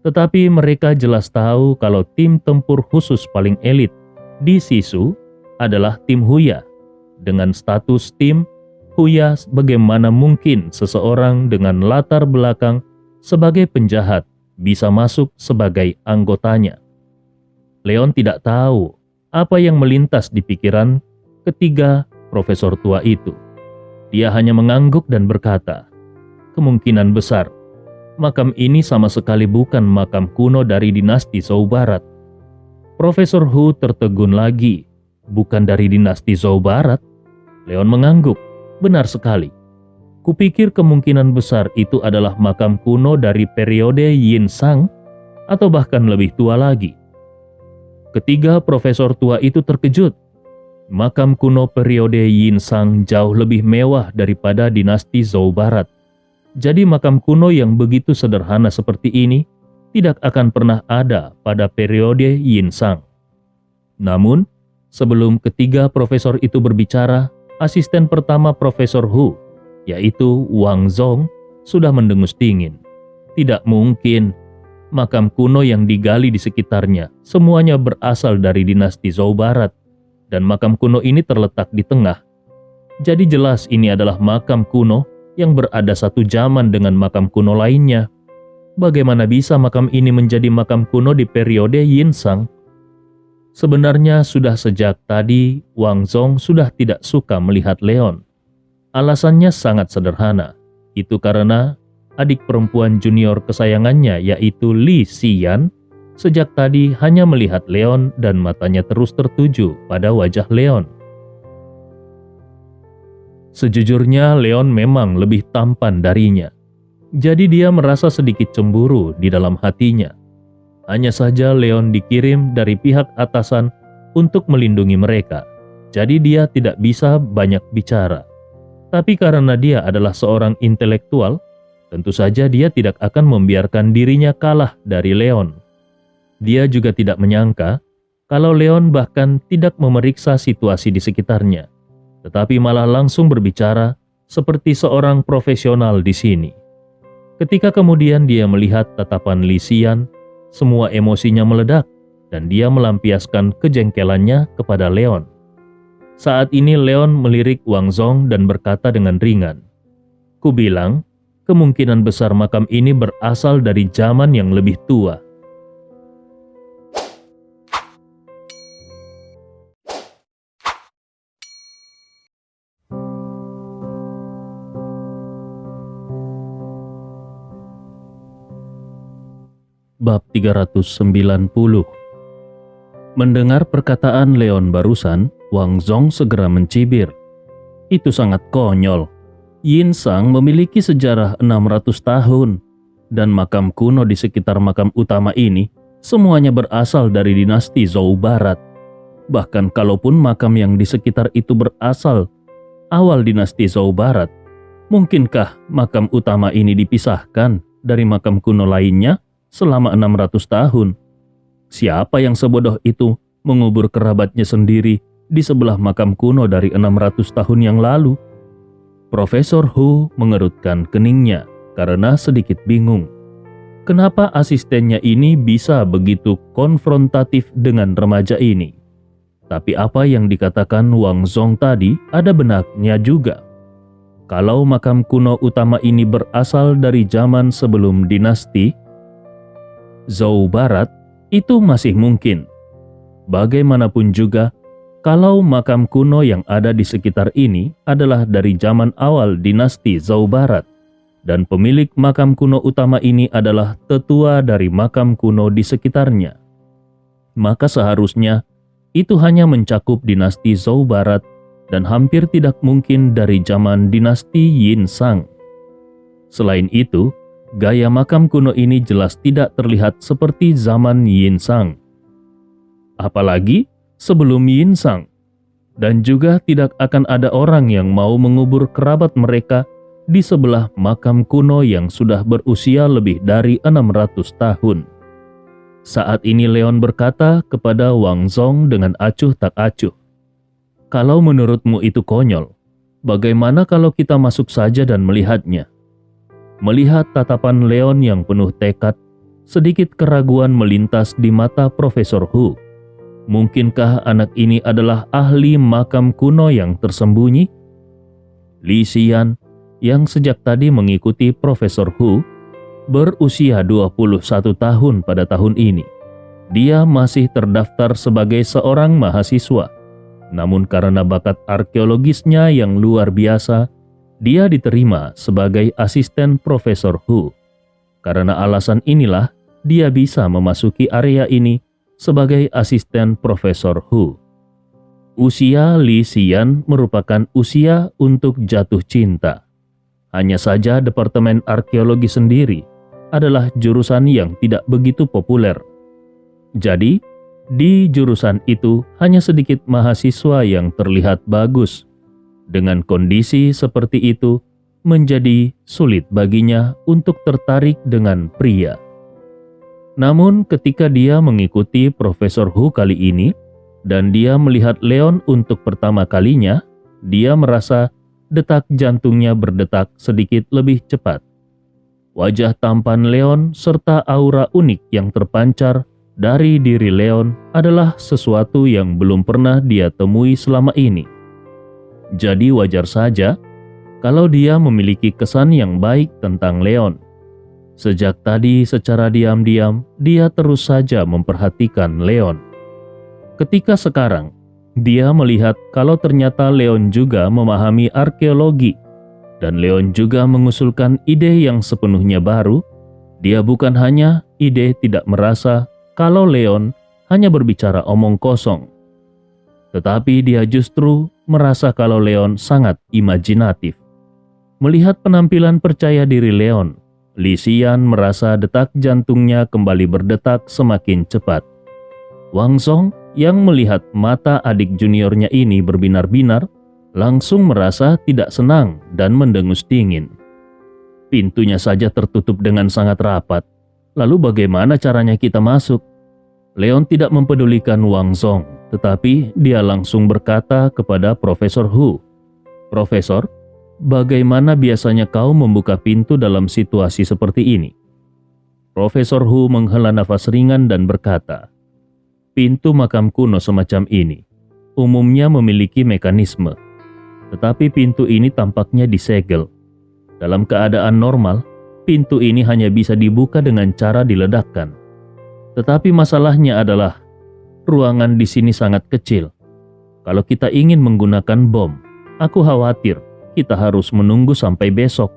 Tetapi mereka jelas tahu kalau tim tempur khusus paling elit di Sisu adalah tim Huya. Dengan status tim Huya, bagaimana mungkin seseorang dengan latar belakang sebagai penjahat bisa masuk sebagai anggotanya? Leon tidak tahu apa yang melintas di pikiran ketiga profesor tua itu. Dia hanya mengangguk dan berkata, "Kemungkinan besar, makam ini sama sekali bukan makam kuno dari dinasti Zhou Barat." Profesor Hu tertegun lagi. "Bukan dari dinasti Zhou Barat?" Leon mengangguk. "Benar sekali. Kupikir kemungkinan besar itu adalah makam kuno dari periode Yin Sang atau bahkan lebih tua lagi." Ketiga profesor tua itu terkejut. Makam kuno periode Yin Sang jauh lebih mewah daripada dinasti Zhou Barat. Jadi makam kuno yang begitu sederhana seperti ini tidak akan pernah ada pada periode Yin Sang. Namun, sebelum ketiga profesor itu berbicara, asisten pertama Profesor Hu, yaitu Wang Zong, sudah mendengus dingin. Tidak mungkin. Makam kuno yang digali di sekitarnya semuanya berasal dari dinasti Zhou Barat, dan makam kuno ini terletak di tengah. Jadi jelas ini adalah makam kuno yang berada satu zaman dengan makam kuno lainnya. Bagaimana bisa makam ini menjadi makam kuno di periode Yin Sang? Sebenarnya sudah sejak tadi Wang Zong sudah tidak suka melihat Leon. Alasannya sangat sederhana. Itu karena adik perempuan junior kesayangannya yaitu Li Xiyan sejak tadi hanya melihat Leon dan matanya terus tertuju pada wajah Leon. Sejujurnya Leon memang lebih tampan darinya. Jadi dia merasa sedikit cemburu di dalam hatinya. Hanya saja Leon dikirim dari pihak atasan untuk melindungi mereka. jadi dia tidak bisa banyak bicara. Tapi karena dia adalah seorang intelektual, tentu saja dia tidak akan membiarkan dirinya kalah dari Leon. Dia juga tidak menyangka kalau Leon bahkan tidak memeriksa situasi di sekitarnya, tetapi malah langsung berbicara seperti seorang profesional di sini. Ketika kemudian dia melihat tatapan Lisian, semua emosinya meledak dan dia melampiaskan kejengkelannya kepada Leon. Saat ini Leon melirik Wang Zong dan berkata dengan ringan, "Kubilang, kemungkinan besar makam ini berasal dari zaman yang lebih tua." Bab 390. Mendengar perkataan Leon barusan, Wang Zong segera mencibir. Itu sangat konyol. Yin Sang memiliki sejarah 600 tahun, dan makam kuno di sekitar makam utama ini semuanya berasal dari dinasti Zhou Barat. Bahkan kalaupun makam yang di sekitar itu berasal awal dinasti Zhou Barat, mungkinkah makam utama ini dipisahkan dari makam kuno lainnya selama 600 tahun? Siapa yang sebodoh itu mengubur kerabatnya sendiri di sebelah makam kuno dari 600 tahun yang lalu? Profesor Hu mengerutkan keningnya karena sedikit bingung. Kenapa asistennya ini bisa begitu konfrontatif dengan remaja ini? Tapi apa yang dikatakan Wang Zong tadi ada benarnya juga. Kalau makam kuno utama ini berasal dari zaman sebelum dinasti Zhou Barat, itu masih mungkin. Bagaimanapun juga, kalau makam kuno yang ada di sekitar ini adalah dari zaman awal dinasti Zhou Barat, dan pemilik makam kuno utama ini adalah tetua dari makam kuno di sekitarnya, maka seharusnya itu hanya mencakup dinasti Zhou Barat dan hampir tidak mungkin dari zaman dinasti Yin Sang. Selain itu, gaya makam kuno ini jelas tidak terlihat seperti zaman Yin Sang, apalagi sebelum Yin Sang, dan juga tidak akan ada orang yang mau mengubur kerabat mereka di sebelah makam kuno yang sudah berusia lebih dari 600 tahun. Saat ini Leon berkata kepada Wang Zong dengan acuh tak acuh, "Kalau menurutmu itu konyol, bagaimana kalau kita masuk saja dan melihatnya?" Melihat tatapan Leon yang penuh tekad, sedikit keraguan melintas di mata Profesor Hu. Mungkinkah anak ini adalah ahli makam kuno yang tersembunyi? Lisian, yang sejak tadi mengikuti Profesor Hu, berusia 21 tahun pada tahun ini. Dia masih terdaftar sebagai seorang mahasiswa. Namun karena bakat arkeologisnya yang luar biasa, dia diterima sebagai asisten Profesor Hu. Karena alasan inilah dia bisa memasuki area ini sebagai asisten Profesor Hu. Usia Li Xian merupakan usia untuk jatuh cinta. Hanya saja Departemen Arkeologi sendiri adalah jurusan yang tidak begitu populer. Jadi, di jurusan itu hanya sedikit mahasiswa yang terlihat bagus. Dengan kondisi seperti itu, menjadi sulit baginya untuk tertarik dengan pria. Namun ketika dia mengikuti Profesor Hu kali ini, dan dia melihat Leon untuk pertama kalinya, dia merasa detak jantungnya berdetak sedikit lebih cepat. Wajah tampan Leon serta aura unik yang terpancar dari diri Leon adalah sesuatu yang belum pernah dia temui selama ini. Jadi wajar saja kalau dia memiliki kesan yang baik tentang Leon. Sejak tadi secara diam-diam dia terus saja memperhatikan Leon. Ketika sekarang dia melihat kalau ternyata Leon juga memahami arkeologi dan Leon juga mengusulkan ide yang sepenuhnya baru, dia bukan hanya ide tidak merasa kalau Leon hanya berbicara omong kosong, tetapi dia justru merasa kalau Leon sangat imajinatif. Melihat penampilan percaya diri Leon, Li Xian merasa detak jantungnya kembali berdetak semakin cepat. Wang Zong yang melihat mata adik juniornya ini berbinar-binar, langsung merasa tidak senang dan mendengus dingin. Pintunya saja tertutup dengan sangat rapat. Lalu bagaimana caranya kita masuk? Leon tidak mempedulikan Wang Zhong, tetapi dia langsung berkata kepada Profesor Hu, "Profesor, bagaimana biasanya kau membuka pintu dalam situasi seperti ini?" Profesor Hu menghela nafas ringan dan berkata, "Pintu makam kuno semacam ini umumnya memiliki mekanisme, tetapi pintu ini tampaknya disegel. Dalam keadaan normal, pintu ini hanya bisa dibuka dengan cara diledakkan. Tetapi masalahnya adalah ruangan di sini sangat kecil. Kalau kita ingin menggunakan bom, aku khawatir kita harus menunggu sampai besok.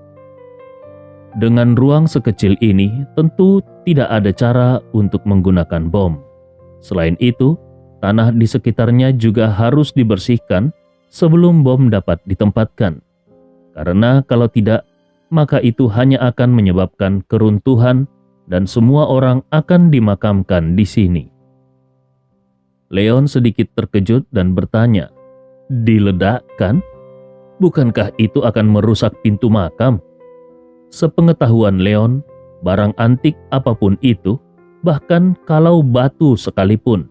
Dengan ruang sekecil ini, tentu tidak ada cara untuk menggunakan bom. Selain itu, tanah di sekitarnya juga harus dibersihkan sebelum bom dapat ditempatkan. Karena kalau tidak, maka itu hanya akan menyebabkan keruntuhan dan semua orang akan dimakamkan di sini." Leon sedikit terkejut dan bertanya, "Diledakkan? Bukankah itu akan merusak pintu makam?" Sepengetahuan Leon, barang antik apapun itu, bahkan kalau batu sekalipun,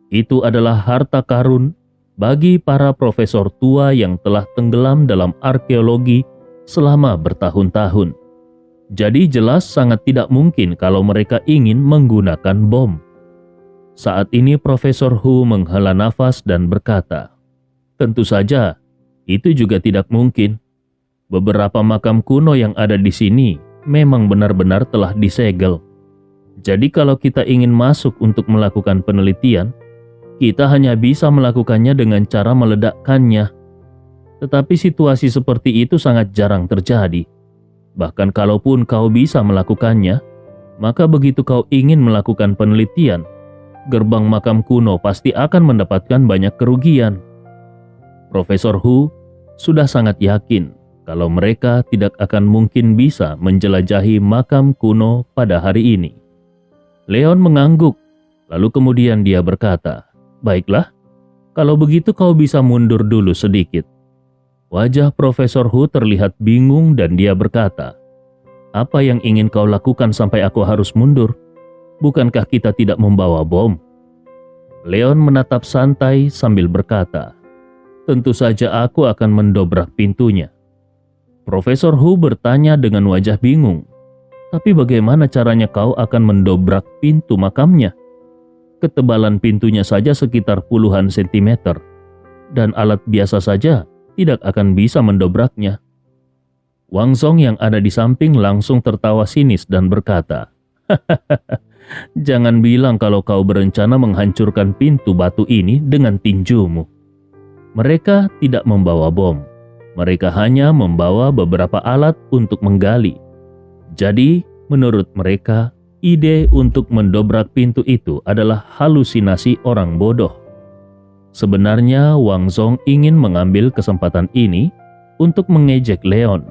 itu adalah harta karun bagi para profesor tua yang telah tenggelam dalam arkeologi selama bertahun-tahun. Jadi jelas sangat tidak mungkin kalau mereka ingin menggunakan bom. Saat ini Profesor Hu menghela nafas dan berkata, "Tentu saja, itu juga tidak mungkin. Beberapa makam kuno yang ada di sini memang benar-benar telah disegel. Jadi kalau kita ingin masuk untuk melakukan penelitian, kita hanya bisa melakukannya dengan cara meledakkannya. Tetapi situasi seperti itu sangat jarang terjadi. Bahkan kalaupun kau bisa melakukannya, maka begitu kau ingin melakukan penelitian, gerbang makam kuno pasti akan mendapatkan banyak kerugian." Profesor Hu sudah sangat yakin kalau mereka tidak akan mungkin bisa menjelajahi makam kuno pada hari ini. Leon mengangguk, lalu kemudian dia berkata, "Baiklah, kalau begitu kau bisa mundur dulu sedikit." Wajah Profesor Hu terlihat bingung dan dia berkata, "Apa yang ingin kau lakukan sampai aku harus mundur? Bukankah kita tidak membawa bom?" Leon menatap santai sambil berkata, "Tentu saja aku akan mendobrak pintunya." Profesor Hu bertanya dengan wajah bingung, "Tapi bagaimana caranya kau akan mendobrak pintu makamnya? Ketebalan pintunya saja sekitar puluhan sentimeter, dan alat biasa saja tidak akan bisa mendobraknya." Wang Zhong yang ada di samping langsung tertawa sinis dan berkata, "Jangan bilang kalau kau berencana menghancurkan pintu batu ini dengan tinjumu." Mereka tidak membawa bom. Mereka hanya membawa beberapa alat untuk menggali. Jadi, menurut mereka, ide untuk mendobrak pintu itu adalah halusinasi orang bodoh. Sebenarnya Wang Zhong ingin mengambil kesempatan ini untuk mengejek Leon.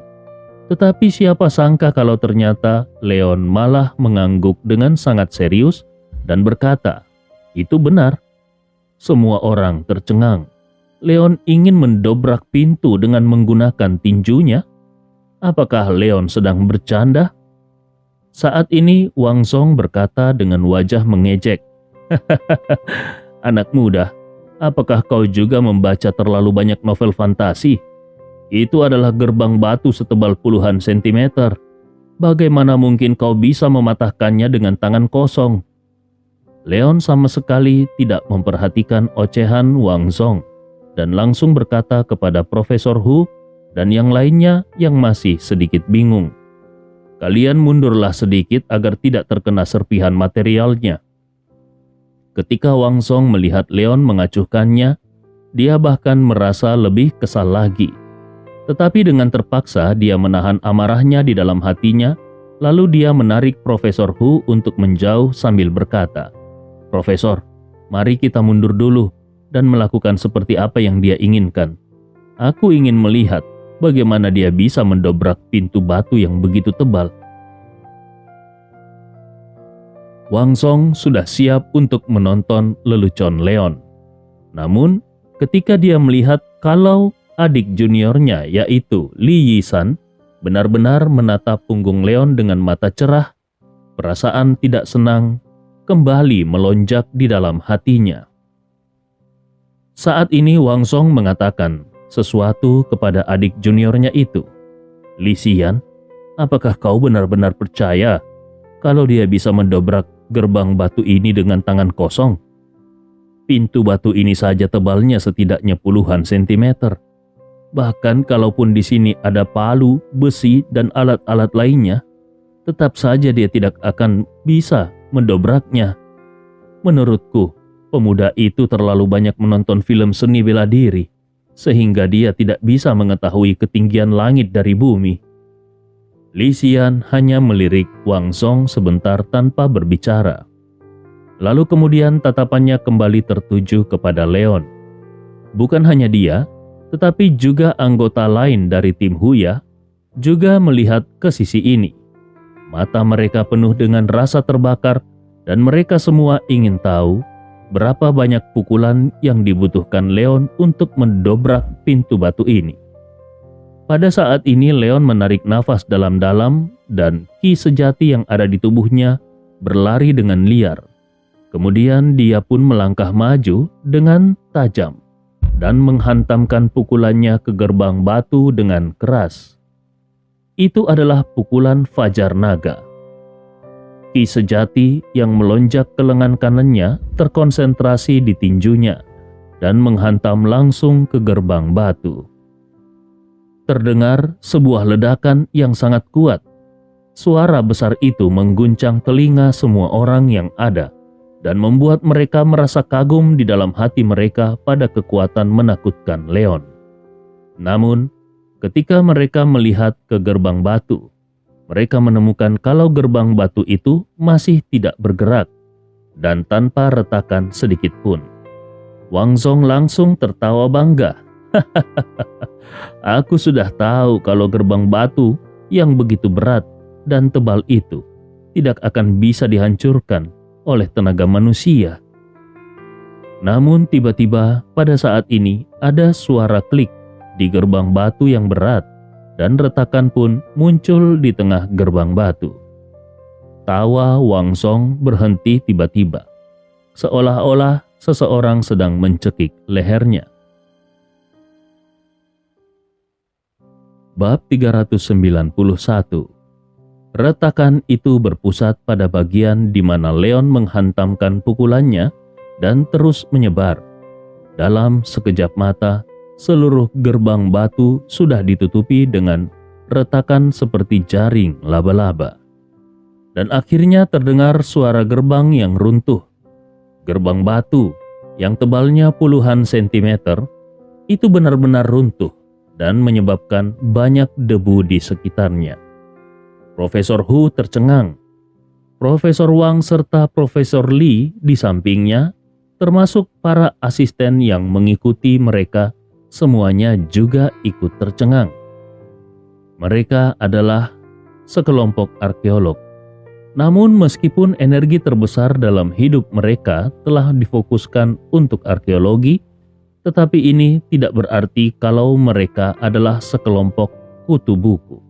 Tetapi siapa sangka kalau ternyata Leon malah mengangguk dengan sangat serius dan berkata, "Itu benar." Semua orang tercengang. Leon ingin mendobrak pintu dengan menggunakan tinjunya? Apakah Leon sedang bercanda? Saat ini Wang Zhong berkata dengan wajah mengejek, "Anak muda, apakah kau juga membaca terlalu banyak novel fantasi? Itu adalah gerbang batu setebal puluhan sentimeter. Bagaimana mungkin kau bisa mematahkannya dengan tangan kosong?" Leon sama sekali tidak memperhatikan ocehan Wang Zhong dan langsung berkata kepada Profesor Hu dan yang lainnya yang masih sedikit bingung, "Kalian mundurlah sedikit agar tidak terkena serpihan materialnya." Ketika Wang Zhong melihat Leon mengacuhkannya, dia bahkan merasa lebih kesal lagi. Tetapi dengan terpaksa dia menahan amarahnya di dalam hatinya, lalu dia menarik Profesor Hu untuk menjauh sambil berkata, "Profesor, mari kita mundur dulu dan melakukan seperti apa yang dia inginkan. Aku ingin melihat bagaimana dia bisa mendobrak pintu batu yang begitu tebal." Wang Song sudah siap untuk menonton lelucon Leon. Namun, ketika dia melihat kalau adik juniornya yaitu Li Yisan benar-benar menatap punggung Leon dengan mata cerah, perasaan tidak senang kembali melonjak di dalam hatinya. Saat ini Wang Song mengatakan sesuatu kepada adik juniornya itu. Li Xian, apakah kau benar-benar percaya kalau dia bisa mendobrak gerbang batu ini dengan tangan kosong? Pintu batu ini saja tebalnya setidaknya puluhan sentimeter. Bahkan kalaupun di sini ada palu, besi, dan alat-alat lainnya, tetap saja dia tidak akan bisa mendobraknya. Menurutku, pemuda itu terlalu banyak menonton film seni bela diri, sehingga dia tidak bisa mengetahui ketinggian langit dari bumi. Li Xian hanya melirik Wang Song sebentar tanpa berbicara. Lalu kemudian tatapannya kembali tertuju kepada Leon. Bukan hanya dia, tetapi juga anggota lain dari tim Huya juga melihat ke sisi ini. Mata mereka penuh dengan rasa terbakar dan mereka semua ingin tahu berapa banyak pukulan yang dibutuhkan Leon untuk mendobrak pintu batu ini. Pada saat ini Leon menarik nafas dalam-dalam dan ki sejati yang ada di tubuhnya berlari dengan liar. Kemudian dia pun melangkah maju dengan tajam dan menghantamkan pukulannya ke gerbang batu dengan keras. Itu adalah pukulan Fajar Naga. Ki sejati yang melonjak ke lengan kanannya terkonsentrasi di tinjunya dan menghantam langsung ke gerbang batu. Terdengar sebuah ledakan yang sangat kuat. Suara besar itu mengguncang telinga semua orang yang ada dan membuat mereka merasa kagum di dalam hati mereka pada kekuatan menakutkan Leon. Namun, ketika mereka melihat ke gerbang batu, mereka menemukan kalau gerbang batu itu masih tidak bergerak dan tanpa retakan sedikit pun. Wang Song langsung tertawa bangga. Aku sudah tahu kalau gerbang batu yang begitu berat dan tebal itu tidak akan bisa dihancurkan oleh tenaga manusia. Namun tiba-tiba pada saat ini ada suara klik di gerbang batu yang berat dan retakan pun muncul di tengah gerbang batu. Tawa Wang Song berhenti tiba-tiba, seolah-olah seseorang sedang mencekik lehernya. Bab 391. Retakan itu berpusat pada bagian di mana Leon menghantamkan pukulannya dan terus menyebar. Dalam sekejap mata, seluruh gerbang batu sudah ditutupi dengan retakan seperti jaring laba-laba. Dan akhirnya terdengar suara gerbang yang runtuh. Gerbang batu yang tebalnya puluhan sentimeter itu benar-benar runtuh dan menyebabkan banyak debu di sekitarnya. Profesor Hu tercengang. Profesor Wang serta Profesor Li di sampingnya, termasuk para asisten yang mengikuti mereka, semuanya juga ikut tercengang. Mereka adalah sekelompok arkeolog. Namun meskipun energi terbesar dalam hidup mereka telah difokuskan untuk arkeologi, tetapi ini tidak berarti kalau mereka adalah sekelompok kutu buku.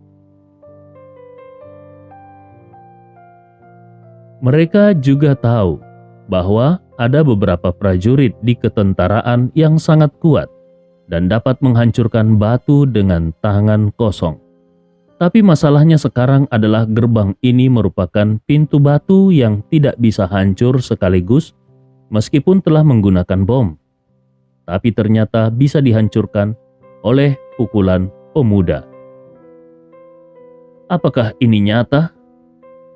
Mereka juga tahu bahwa ada beberapa prajurit di ketentaraan yang sangat kuat dan dapat menghancurkan batu dengan tangan kosong. Tapi masalahnya sekarang adalah gerbang ini merupakan pintu batu yang tidak bisa hancur sekaligus meskipun telah menggunakan bom. Tapi ternyata bisa dihancurkan oleh pukulan pemuda. Apakah ini nyata?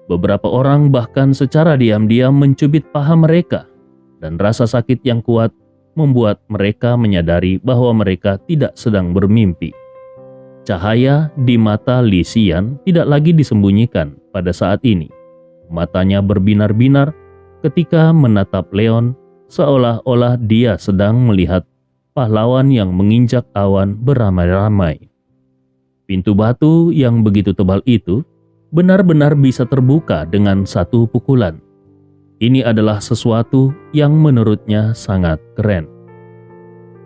Beberapa orang bahkan secara diam-diam mencubit paha mereka, dan rasa sakit yang kuat membuat mereka menyadari bahwa mereka tidak sedang bermimpi. Cahaya di mata Li Xian tidak lagi disembunyikan pada saat ini. Matanya berbinar-binar ketika menatap Leon, seolah-olah dia sedang melihat pahlawan yang menginjak awan beramai-ramai. Pintu batu yang begitu tebal itu benar-benar bisa terbuka dengan satu pukulan. Ini adalah sesuatu yang menurutnya sangat keren.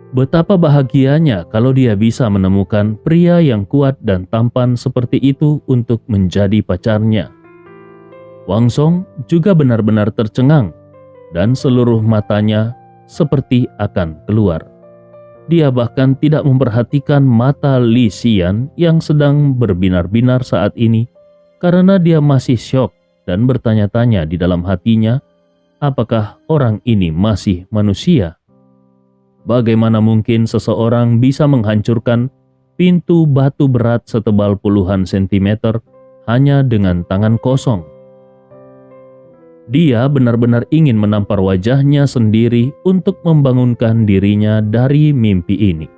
Betapa bahagianya kalau dia bisa menemukan pria yang kuat dan tampan seperti itu untuk menjadi pacarnya. Wang Song juga benar-benar tercengang dan seluruh matanya seperti akan keluar. Dia bahkan tidak memperhatikan mata Li Xian yang sedang berbinar-binar saat ini karena dia masih syok dan bertanya-tanya di dalam hatinya, apakah orang ini masih manusia? Bagaimana mungkin seseorang bisa menghancurkan pintu batu berat setebal puluhan sentimeter hanya dengan tangan kosong? Dia benar-benar ingin menampar wajahnya sendiri untuk membangunkan dirinya dari mimpi ini.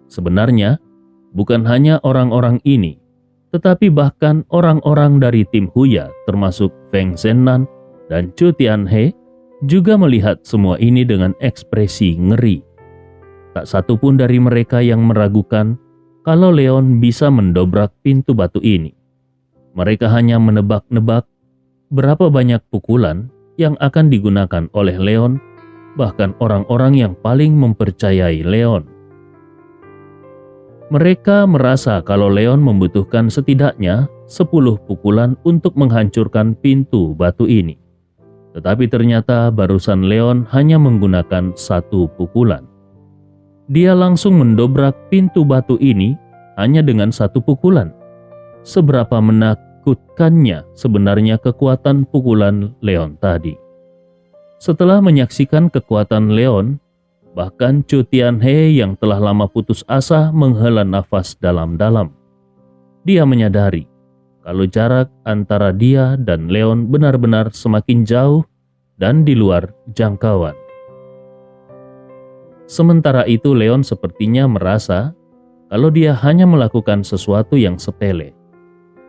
Sebenarnya, bukan hanya orang-orang ini, tetapi bahkan orang-orang dari tim Huya termasuk Feng Zhennan dan Chu Tianhe juga melihat semua ini dengan ekspresi ngeri. Tak satu pun dari mereka yang meragukan kalau Leon bisa mendobrak pintu batu ini. Mereka hanya menebak-nebak berapa banyak pukulan yang akan digunakan oleh Leon, bahkan orang-orang yang paling mempercayai Leon. Mereka merasa kalau Leon membutuhkan setidaknya 10 pukulan untuk menghancurkan pintu batu ini. Tetapi ternyata barusan Leon hanya menggunakan 1 pukulan. Dia langsung mendobrak pintu batu ini hanya dengan 1 pukulan. Seberapa menakutkannya sebenarnya kekuatan pukulan Leon tadi. Setelah menyaksikan kekuatan Leon, bahkan Chu Tianhe yang telah lama putus asa menghela nafas dalam-dalam. Dia menyadari kalau jarak antara dia dan Leon benar-benar semakin jauh dan di luar jangkauan. Sementara itu Leon sepertinya merasa kalau dia hanya melakukan sesuatu yang sepele.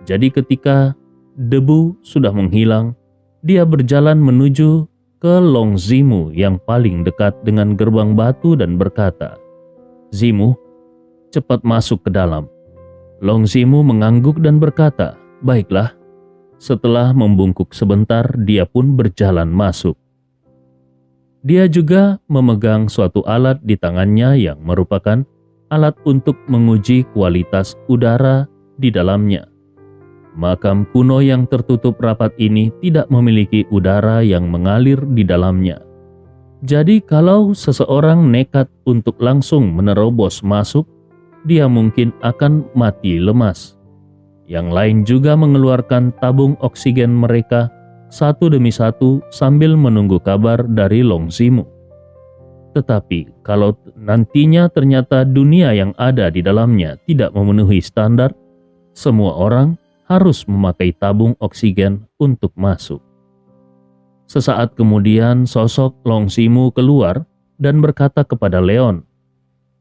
Jadi ketika debu sudah menghilang, dia berjalan menuju ke Long Zimu yang paling dekat dengan gerbang batu dan berkata, "Zimu, cepat masuk ke dalam." Long Zimu mengangguk dan berkata, "Baiklah." Setelah membungkuk sebentar, dia pun berjalan masuk. Dia juga memegang suatu alat di tangannya yang merupakan alat untuk menguji kualitas udara di dalamnya. Makam kuno yang tertutup rapat ini tidak memiliki udara yang mengalir di dalamnya. Jadi kalau seseorang nekat untuk langsung menerobos masuk, dia mungkin akan mati lemas. Yang lain juga mengeluarkan tabung oksigen mereka satu demi satu sambil menunggu kabar dari Long Zimu. Tetapi kalau nantinya ternyata dunia yang ada di dalamnya tidak memenuhi standar, semua orang harus memakai tabung oksigen untuk masuk. Sesaat kemudian sosok Long Zimu keluar dan berkata kepada Leon,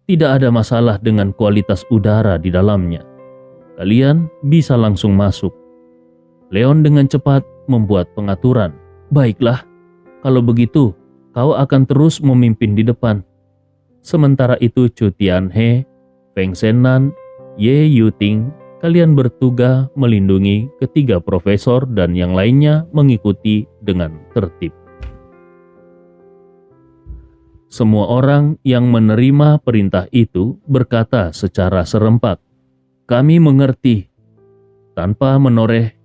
"Tidak ada masalah dengan kualitas udara di dalamnya. Kalian bisa langsung masuk." Leon dengan cepat membuat pengaturan. "Baiklah, kalau begitu kau akan terus memimpin di depan." Sementara itu Chu Tianhe, Feng Zhennan, Ye Yuting, kalian bertugas melindungi ketiga profesor dan yang lainnya mengikuti dengan tertib. Semua orang yang menerima perintah itu berkata secara serempak, "Kami mengerti." Tanpa menoleh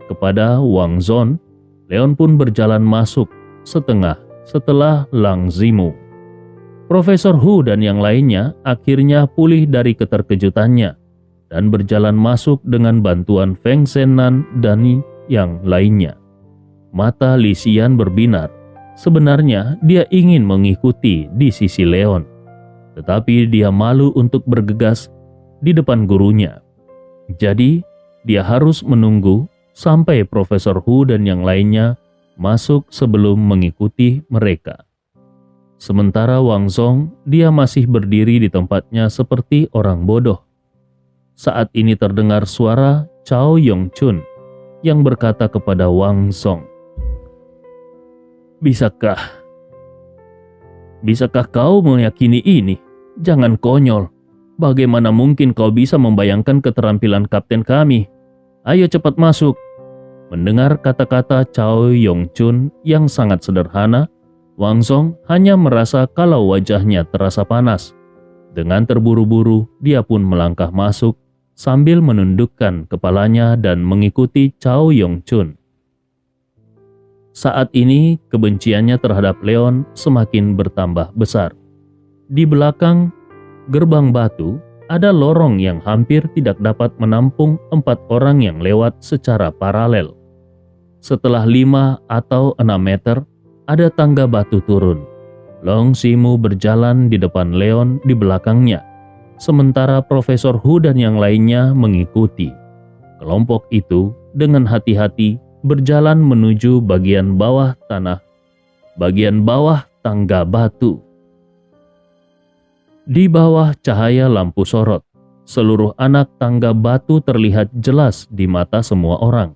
kepada Wang Zon, Leon pun berjalan masuk setengah setelah Lang Zimu. Profesor Hu dan yang lainnya akhirnya pulih dari keterkejutannya dan berjalan masuk dengan bantuan Feng Zhennan dan yang lainnya. Mata Li Xian berbinar. Sebenarnya dia ingin mengikuti di sisi Leon, tetapi dia malu untuk bergegas di depan gurunya. Jadi, dia harus menunggu sampai Profesor Hu dan yang lainnya masuk sebelum mengikuti mereka. Sementara Wang Zong, dia masih berdiri di tempatnya seperti orang bodoh. Saat ini terdengar suara Cao Yongchun yang berkata kepada Wang Zong, Bisakah kau meyakini ini? Jangan konyol. Bagaimana mungkin kau bisa membayangkan keterampilan kapten kami? Ayo cepat masuk." Mendengar kata-kata Chao Yongchun yang sangat sederhana, Wang Zong hanya merasa kalau wajahnya terasa panas. Dengan terburu-buru, dia pun melangkah masuk sambil menundukkan kepalanya dan mengikuti Chao Yongchun. Saat ini, kebenciannya terhadap Leon semakin bertambah besar. Di belakang gerbang batu, ada lorong yang hampir tidak dapat menampung 4 orang yang lewat secara paralel. Setelah 5 atau 6 meter, ada tangga batu turun. Long Simu berjalan di depan Leon di belakangnya, sementara Profesor Hu dan yang lainnya mengikuti. Kelompok itu dengan hati-hati berjalan menuju bagian bawah tangga batu. Di bawah cahaya lampu sorot, seluruh anak tangga batu terlihat jelas di mata semua orang.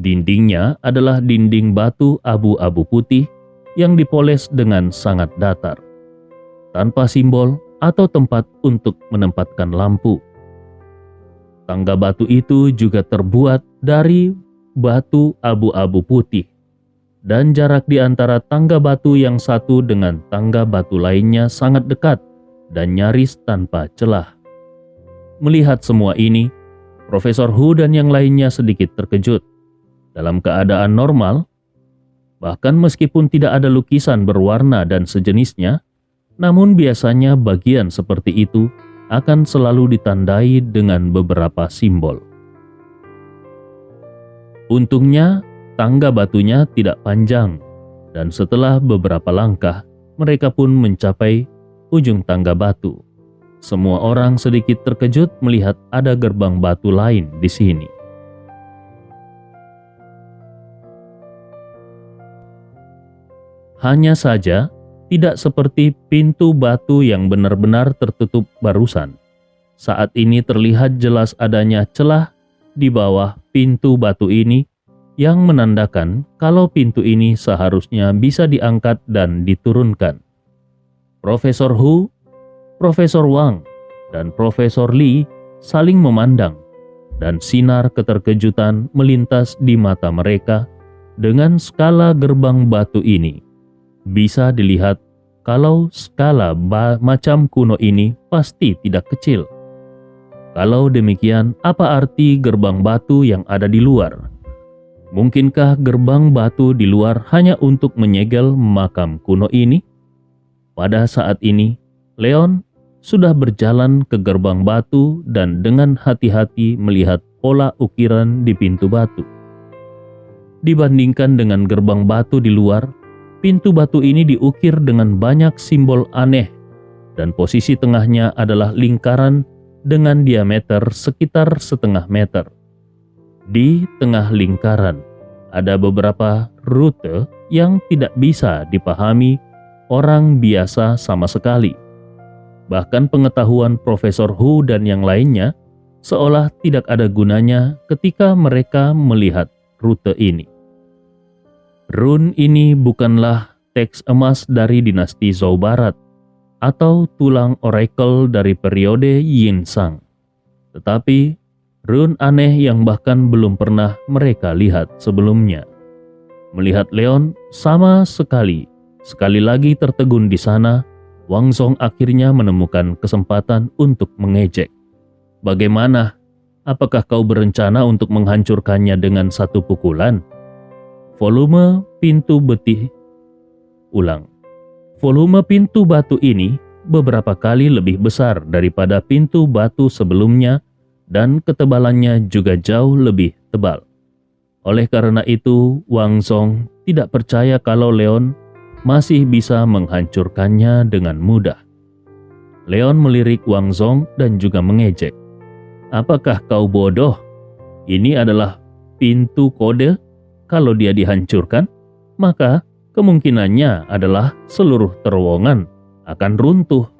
Dindingnya adalah dinding batu abu-abu putih yang dipoles dengan sangat datar, tanpa simbol atau tempat untuk menempatkan lampu. Tangga batu itu juga terbuat dari batu abu-abu putih, dan jarak di antara tangga batu yang satu dengan tangga batu lainnya sangat dekat dan nyaris tanpa celah. Melihat semua ini, Profesor Hu dan yang lainnya sedikit terkejut. Dalam keadaan normal, bahkan meskipun tidak ada lukisan berwarna dan sejenisnya, namun biasanya bagian seperti itu akan selalu ditandai dengan beberapa simbol. Untungnya, tangga batunya tidak panjang, dan setelah beberapa langkah, mereka pun mencapai ujung tangga batu. Semua orang sedikit terkejut melihat ada gerbang batu lain di sini. Hanya saja, tidak seperti pintu batu yang benar-benar tertutup barusan. Saat ini terlihat jelas adanya celah di bawah pintu batu ini yang menandakan kalau pintu ini seharusnya bisa diangkat dan diturunkan. Profesor Hu, Profesor Wang, dan Profesor Li saling memandang, dan sinar keterkejutan melintas di mata mereka. Dengan skala gerbang batu ini, bisa dilihat kalau skala macam kuno ini pasti tidak kecil. Kalau demikian, apa arti gerbang batu yang ada di luar? Mungkinkah gerbang batu di luar hanya untuk menyegel makam kuno ini? Pada saat ini, Leon sudah berjalan ke gerbang batu dan dengan hati-hati melihat pola ukiran di pintu batu. Dibandingkan dengan gerbang batu di luar, pintu batu ini diukir dengan banyak simbol aneh, dan posisi tengahnya adalah lingkaran dengan diameter sekitar setengah meter. Di tengah lingkaran ada beberapa rute yang tidak bisa dipahami orang biasa sama sekali. Bahkan pengetahuan Profesor Hu dan yang lainnya seolah tidak ada gunanya ketika mereka melihat rute ini. Rune ini bukanlah teks emas dari dinasti Zhou Barat atau tulang oracle dari periode Yin Sang, tetapi rune aneh yang bahkan belum pernah mereka lihat sebelumnya. Melihat Leon sama sekali lagi tertegun di sana, Wang Zong akhirnya menemukan kesempatan untuk mengejek. Bagaimana? Apakah kau berencana untuk menghancurkannya dengan satu pukulan? Volume pintu batu ini beberapa kali lebih besar daripada pintu batu sebelumnya dan ketebalannya juga jauh lebih tebal. Oleh karena itu, Wang Zong tidak percaya kalau Leon masih bisa menghancurkannya dengan mudah. Leon melirik Wang Zong dan juga mengejek. Apakah kau bodoh? Ini adalah pintu kode. Kalau dia dihancurkan, maka kemungkinannya adalah seluruh terowongan akan runtuh.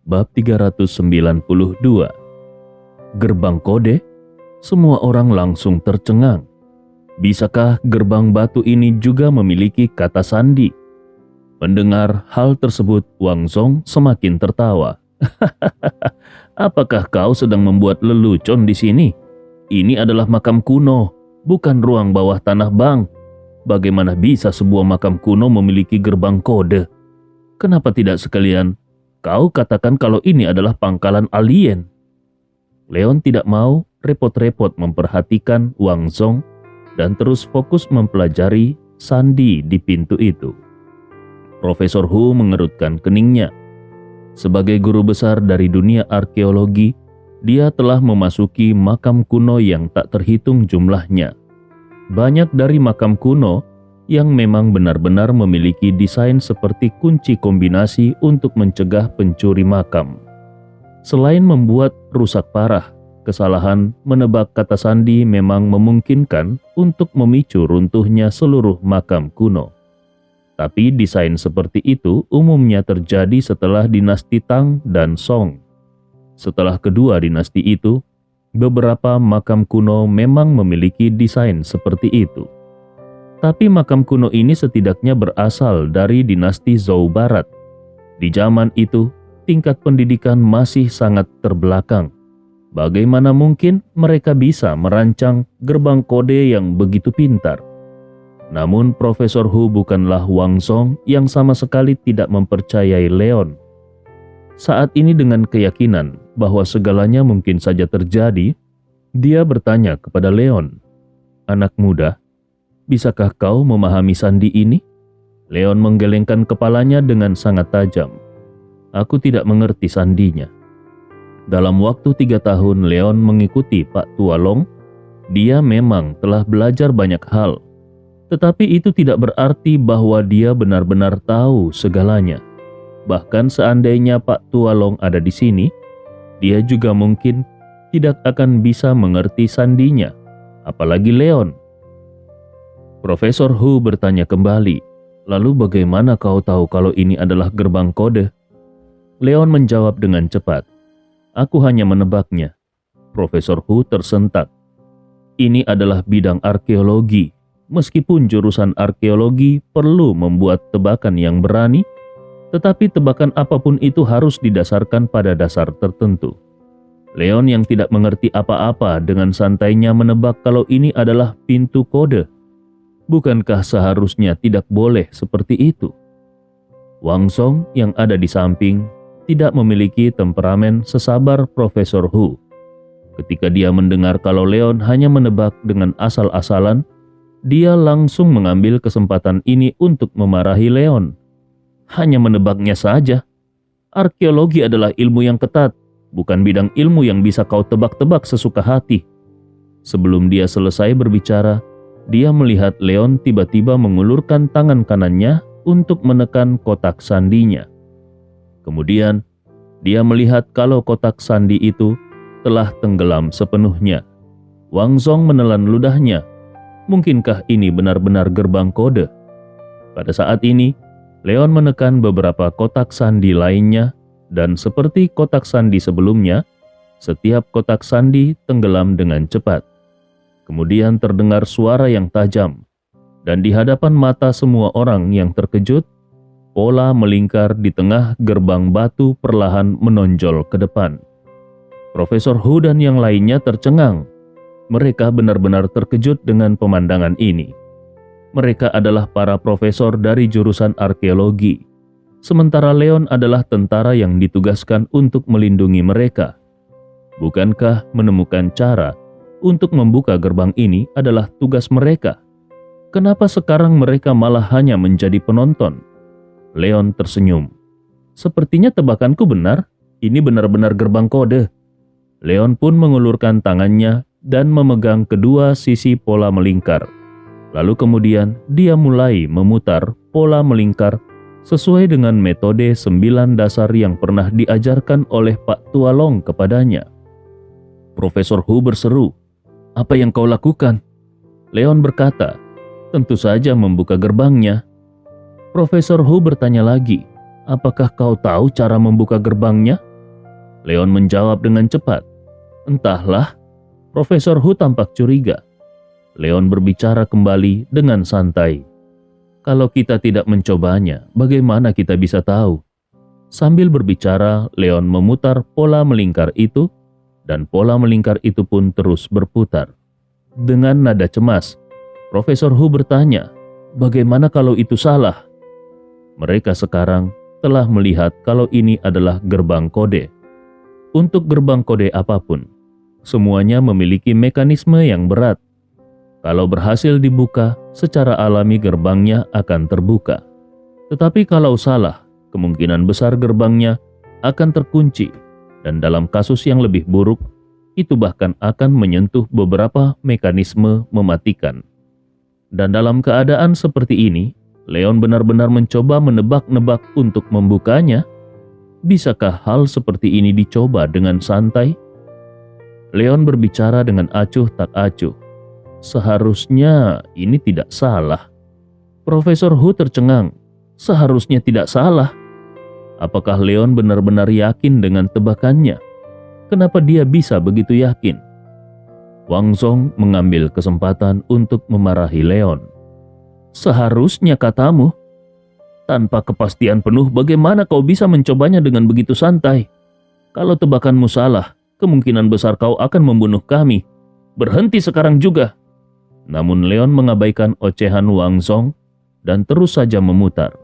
Bab 392. Gerbang kode, semua orang langsung tercengang. Bisakah gerbang batu ini juga memiliki kata sandi? Mendengar hal tersebut, Wang Zong semakin tertawa. Apakah kau sedang membuat lelucon di sini? Ini adalah makam kuno, bukan ruang bawah tanah, Bang. Bagaimana bisa sebuah makam kuno memiliki gerbang kode? Kenapa tidak sekalian kau katakan kalau ini adalah pangkalan alien? Leon tidak mau repot-repot memperhatikan Wang Zong dan terus fokus mempelajari sandi di pintu itu. Profesor Hu mengerutkan keningnya. Sebagai guru besar dari dunia arkeologi, dia telah memasuki makam kuno yang tak terhitung jumlahnya. Banyak dari makam kuno yang memang benar-benar memiliki desain seperti kunci kombinasi untuk mencegah pencuri makam. Selain membuat rusak parah, kesalahan menebak kata sandi memang memungkinkan untuk memicu runtuhnya seluruh makam kuno. Tapi desain seperti itu umumnya terjadi setelah dinasti Tang dan Song. Setelah kedua dinasti itu, beberapa makam kuno memang memiliki desain seperti itu. Tapi makam kuno ini setidaknya berasal dari dinasti Zhou Barat. Di zaman itu, tingkat pendidikan masih sangat terbelakang. Bagaimana mungkin mereka bisa merancang gerbang kode yang begitu pintar? Namun Profesor Hu bukanlah Wang Zong yang sama sekali tidak mempercayai Leon. Saat ini dengan keyakinan bahwa segalanya mungkin saja terjadi, dia bertanya kepada Leon, "Anak muda, bisakah kau memahami sandi ini?" Leon menggelengkan kepalanya dengan sangat tajam. "Aku tidak mengerti sandinya." Dalam waktu 3 tahun Leon mengikuti Pak Tua Long, dia memang telah belajar banyak hal. Tetapi itu tidak berarti bahwa dia benar-benar tahu segalanya. Bahkan seandainya Pak Tua Long ada di sini, dia juga mungkin tidak akan bisa mengerti sandinya, apalagi Leon. Profesor Hu bertanya kembali, "Lalu bagaimana kau tahu kalau ini adalah gerbang kode?" Leon menjawab dengan cepat, "Aku hanya menebaknya." Profesor Hu tersentak. Ini adalah bidang arkeologi. Meskipun jurusan arkeologi perlu membuat tebakan yang berani, tetapi tebakan apapun itu harus didasarkan pada dasar tertentu. Leon yang tidak mengerti apa-apa dengan santainya menebak kalau ini adalah pintu kode. Bukankah seharusnya tidak boleh seperti itu? Wang Zong yang ada di samping tidak memiliki temperamen sesabar Profesor Hu. Ketika dia mendengar kalau Leon hanya menebak dengan asal-asalan, dia langsung mengambil kesempatan ini untuk memarahi Leon. Hanya menebaknya saja. Arkeologi adalah ilmu yang ketat, bukan bidang ilmu yang bisa kau tebak-tebak sesuka hati. Sebelum dia selesai berbicara, dia melihat Leon tiba-tiba mengulurkan tangan kanannya untuk menekan kotak sandinya. Kemudian, dia melihat kalau kotak sandi itu telah tenggelam sepenuhnya. Wang Zong menelan ludahnya. Mungkinkah ini benar-benar gerbang kode? Pada saat ini, Leon menekan beberapa kotak sandi lainnya, dan seperti kotak sandi sebelumnya, setiap kotak sandi tenggelam dengan cepat. Kemudian terdengar suara yang tajam, dan di hadapan mata semua orang yang terkejut, pola melingkar di tengah gerbang batu perlahan menonjol ke depan. Profesor Hu dan yang lainnya tercengang. Mereka benar-benar terkejut dengan pemandangan ini. Mereka adalah para profesor dari jurusan arkeologi, sementara Leon adalah tentara yang ditugaskan untuk melindungi mereka. Bukankah menemukan cara untuk membuka gerbang ini adalah tugas mereka? Kenapa sekarang mereka malah hanya menjadi penonton? Leon tersenyum. "Sepertinya tebakanku benar, ini benar-benar gerbang kode." Leon pun mengulurkan tangannya dan memegang kedua sisi pola melingkar. Lalu kemudian dia mulai memutar pola melingkar sesuai dengan metode 9 dasar yang pernah diajarkan oleh Pak Tua Long kepadanya. Profesor Hu berseru, "Apa yang kau lakukan?" Leon berkata, "Tentu saja membuka gerbangnya." Profesor Hu bertanya lagi, "Apakah kau tahu cara membuka gerbangnya?" Leon menjawab dengan cepat, "Entahlah." Profesor Hu tampak curiga. Leon berbicara kembali dengan santai. Kalau kita tidak mencobanya, bagaimana kita bisa tahu? Sambil berbicara, Leon memutar pola melingkar itu, dan pola melingkar itu pun terus berputar. Dengan nada cemas, Profesor Hu bertanya, bagaimana kalau itu salah? Mereka sekarang telah melihat kalau ini adalah gerbang kode. Untuk gerbang kode apapun, semuanya memiliki mekanisme yang berat. Kalau berhasil dibuka, secara alami gerbangnya akan terbuka. Tetapi kalau salah, kemungkinan besar gerbangnya akan terkunci, dan dalam kasus yang lebih buruk, itu bahkan akan menyentuh beberapa mekanisme mematikan. Dan dalam keadaan seperti ini, Leon benar-benar mencoba menebak-nebak untuk membukanya. Bisakah hal seperti ini dicoba dengan santai? Leon berbicara dengan acuh tak acuh. Seharusnya ini tidak salah. Profesor Hu tercengang. Seharusnya tidak salah. Apakah Leon benar-benar yakin dengan tebakannya? Kenapa dia bisa begitu yakin? Wang Zhong mengambil kesempatan untuk memarahi Leon. Seharusnya katamu. Tanpa kepastian penuh, bagaimana kau bisa mencobanya dengan begitu santai? Kalau tebakanmu salah, kemungkinan besar kau akan membunuh kami. Berhenti sekarang juga. Namun Leon mengabaikan ocehan Wang Zhong dan terus saja memutar.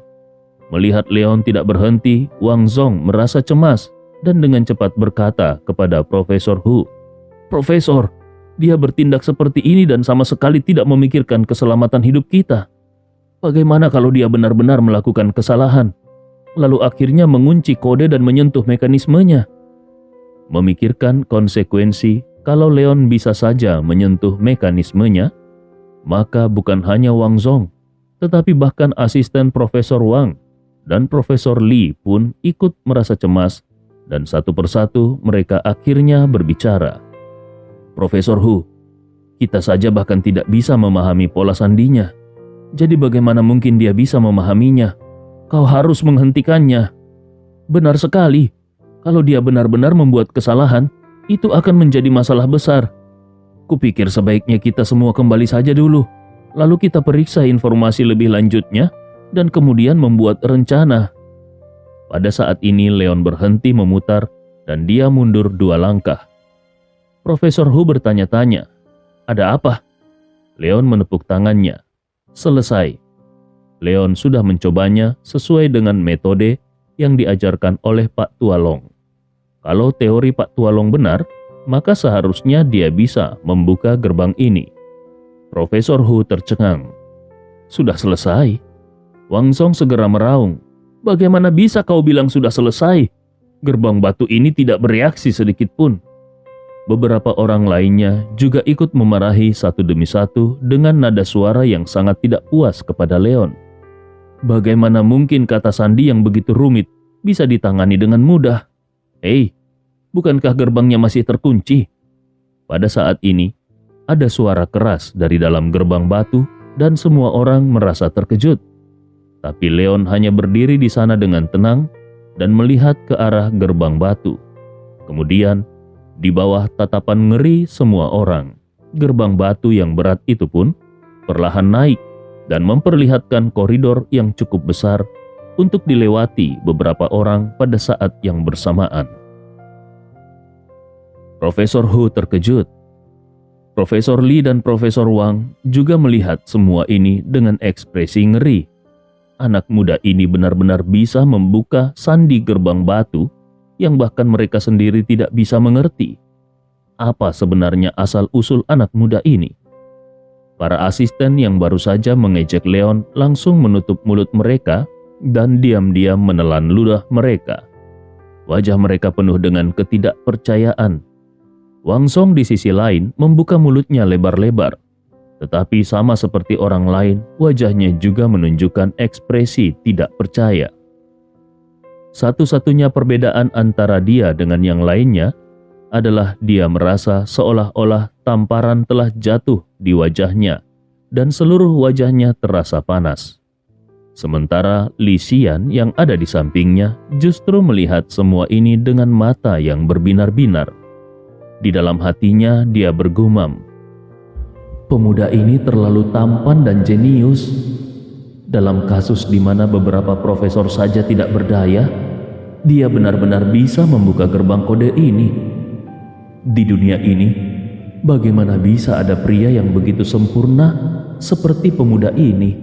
Melihat Leon tidak berhenti, Wang Zhong merasa cemas dan dengan cepat berkata kepada Profesor Hu, Profesor, dia bertindak seperti ini dan sama sekali tidak memikirkan keselamatan hidup kita. Bagaimana kalau dia benar-benar melakukan kesalahan, lalu akhirnya mengunci kode dan menyentuh mekanismenya? Memikirkan konsekuensi kalau Leon bisa saja menyentuh mekanismenya, maka bukan hanya Wang Zhong, tetapi bahkan asisten Profesor Wang dan Profesor Li pun ikut merasa cemas, dan satu persatu mereka akhirnya berbicara. Profesor Hu, kita saja bahkan tidak bisa memahami pola sandinya. Jadi bagaimana mungkin dia bisa memahaminya? Kau harus menghentikannya. Benar sekali, kalau dia benar-benar membuat kesalahan, itu akan menjadi masalah besar. Kupikir sebaiknya kita semua kembali saja dulu, lalu kita periksa informasi lebih lanjutnya, dan kemudian membuat rencana. Pada saat ini Leon berhenti memutar, dan dia mundur 2 langkah. Profesor Hu bertanya-tanya, ada apa? Leon menepuk tangannya. Selesai. Leon sudah mencobanya sesuai dengan metode yang diajarkan oleh Pak Tualong. Kalau teori Pak Tualong benar, maka seharusnya dia bisa membuka gerbang ini. Profesor Hu tercengang. Sudah selesai? Wang Zhong segera meraung. Bagaimana bisa kau bilang sudah selesai? Gerbang batu ini tidak bereaksi sedikit pun. Beberapa orang lainnya juga ikut memarahi satu demi satu dengan nada suara yang sangat tidak puas kepada Leon. Bagaimana mungkin kata sandi yang begitu rumit bisa ditangani dengan mudah? Hei, bukankah gerbangnya masih terkunci? Pada saat ini, ada suara keras dari dalam gerbang batu dan semua orang merasa terkejut. Tapi Leon hanya berdiri di sana dengan tenang dan melihat ke arah gerbang batu. Kemudian, di bawah tatapan ngeri semua orang, gerbang batu yang berat itu pun perlahan naik dan memperlihatkan koridor yang cukup besar untuk dilewati beberapa orang pada saat yang bersamaan. Profesor Hu terkejut. Profesor Li dan Profesor Wang juga melihat semua ini dengan ekspresi ngeri. Anak muda ini benar-benar bisa membuka sandi gerbang batu yang bahkan mereka sendiri tidak bisa mengerti. Apa sebenarnya asal-usul anak muda ini? Para asisten yang baru saja mengejek Leon langsung menutup mulut mereka dan diam-diam menelan ludah mereka. Wajah mereka penuh dengan ketidakpercayaan. Wang Zhong di sisi lain membuka mulutnya lebar-lebar, tetapi sama seperti orang lain, wajahnya juga menunjukkan ekspresi tidak percaya. Satu-satunya perbedaan antara dia dengan yang lainnya adalah dia merasa seolah-olah tamparan telah jatuh di wajahnya dan seluruh wajahnya terasa panas. Sementara Li Xian yang ada di sampingnya justru melihat semua ini dengan mata yang berbinar-binar. Di dalam hatinya dia bergumam, Pemuda ini terlalu tampan dan jenius. Dalam kasus di mana beberapa profesor saja tidak berdaya, dia benar-benar bisa membuka gerbang kode ini. Di dunia ini, bagaimana bisa ada pria yang begitu sempurna seperti pemuda ini?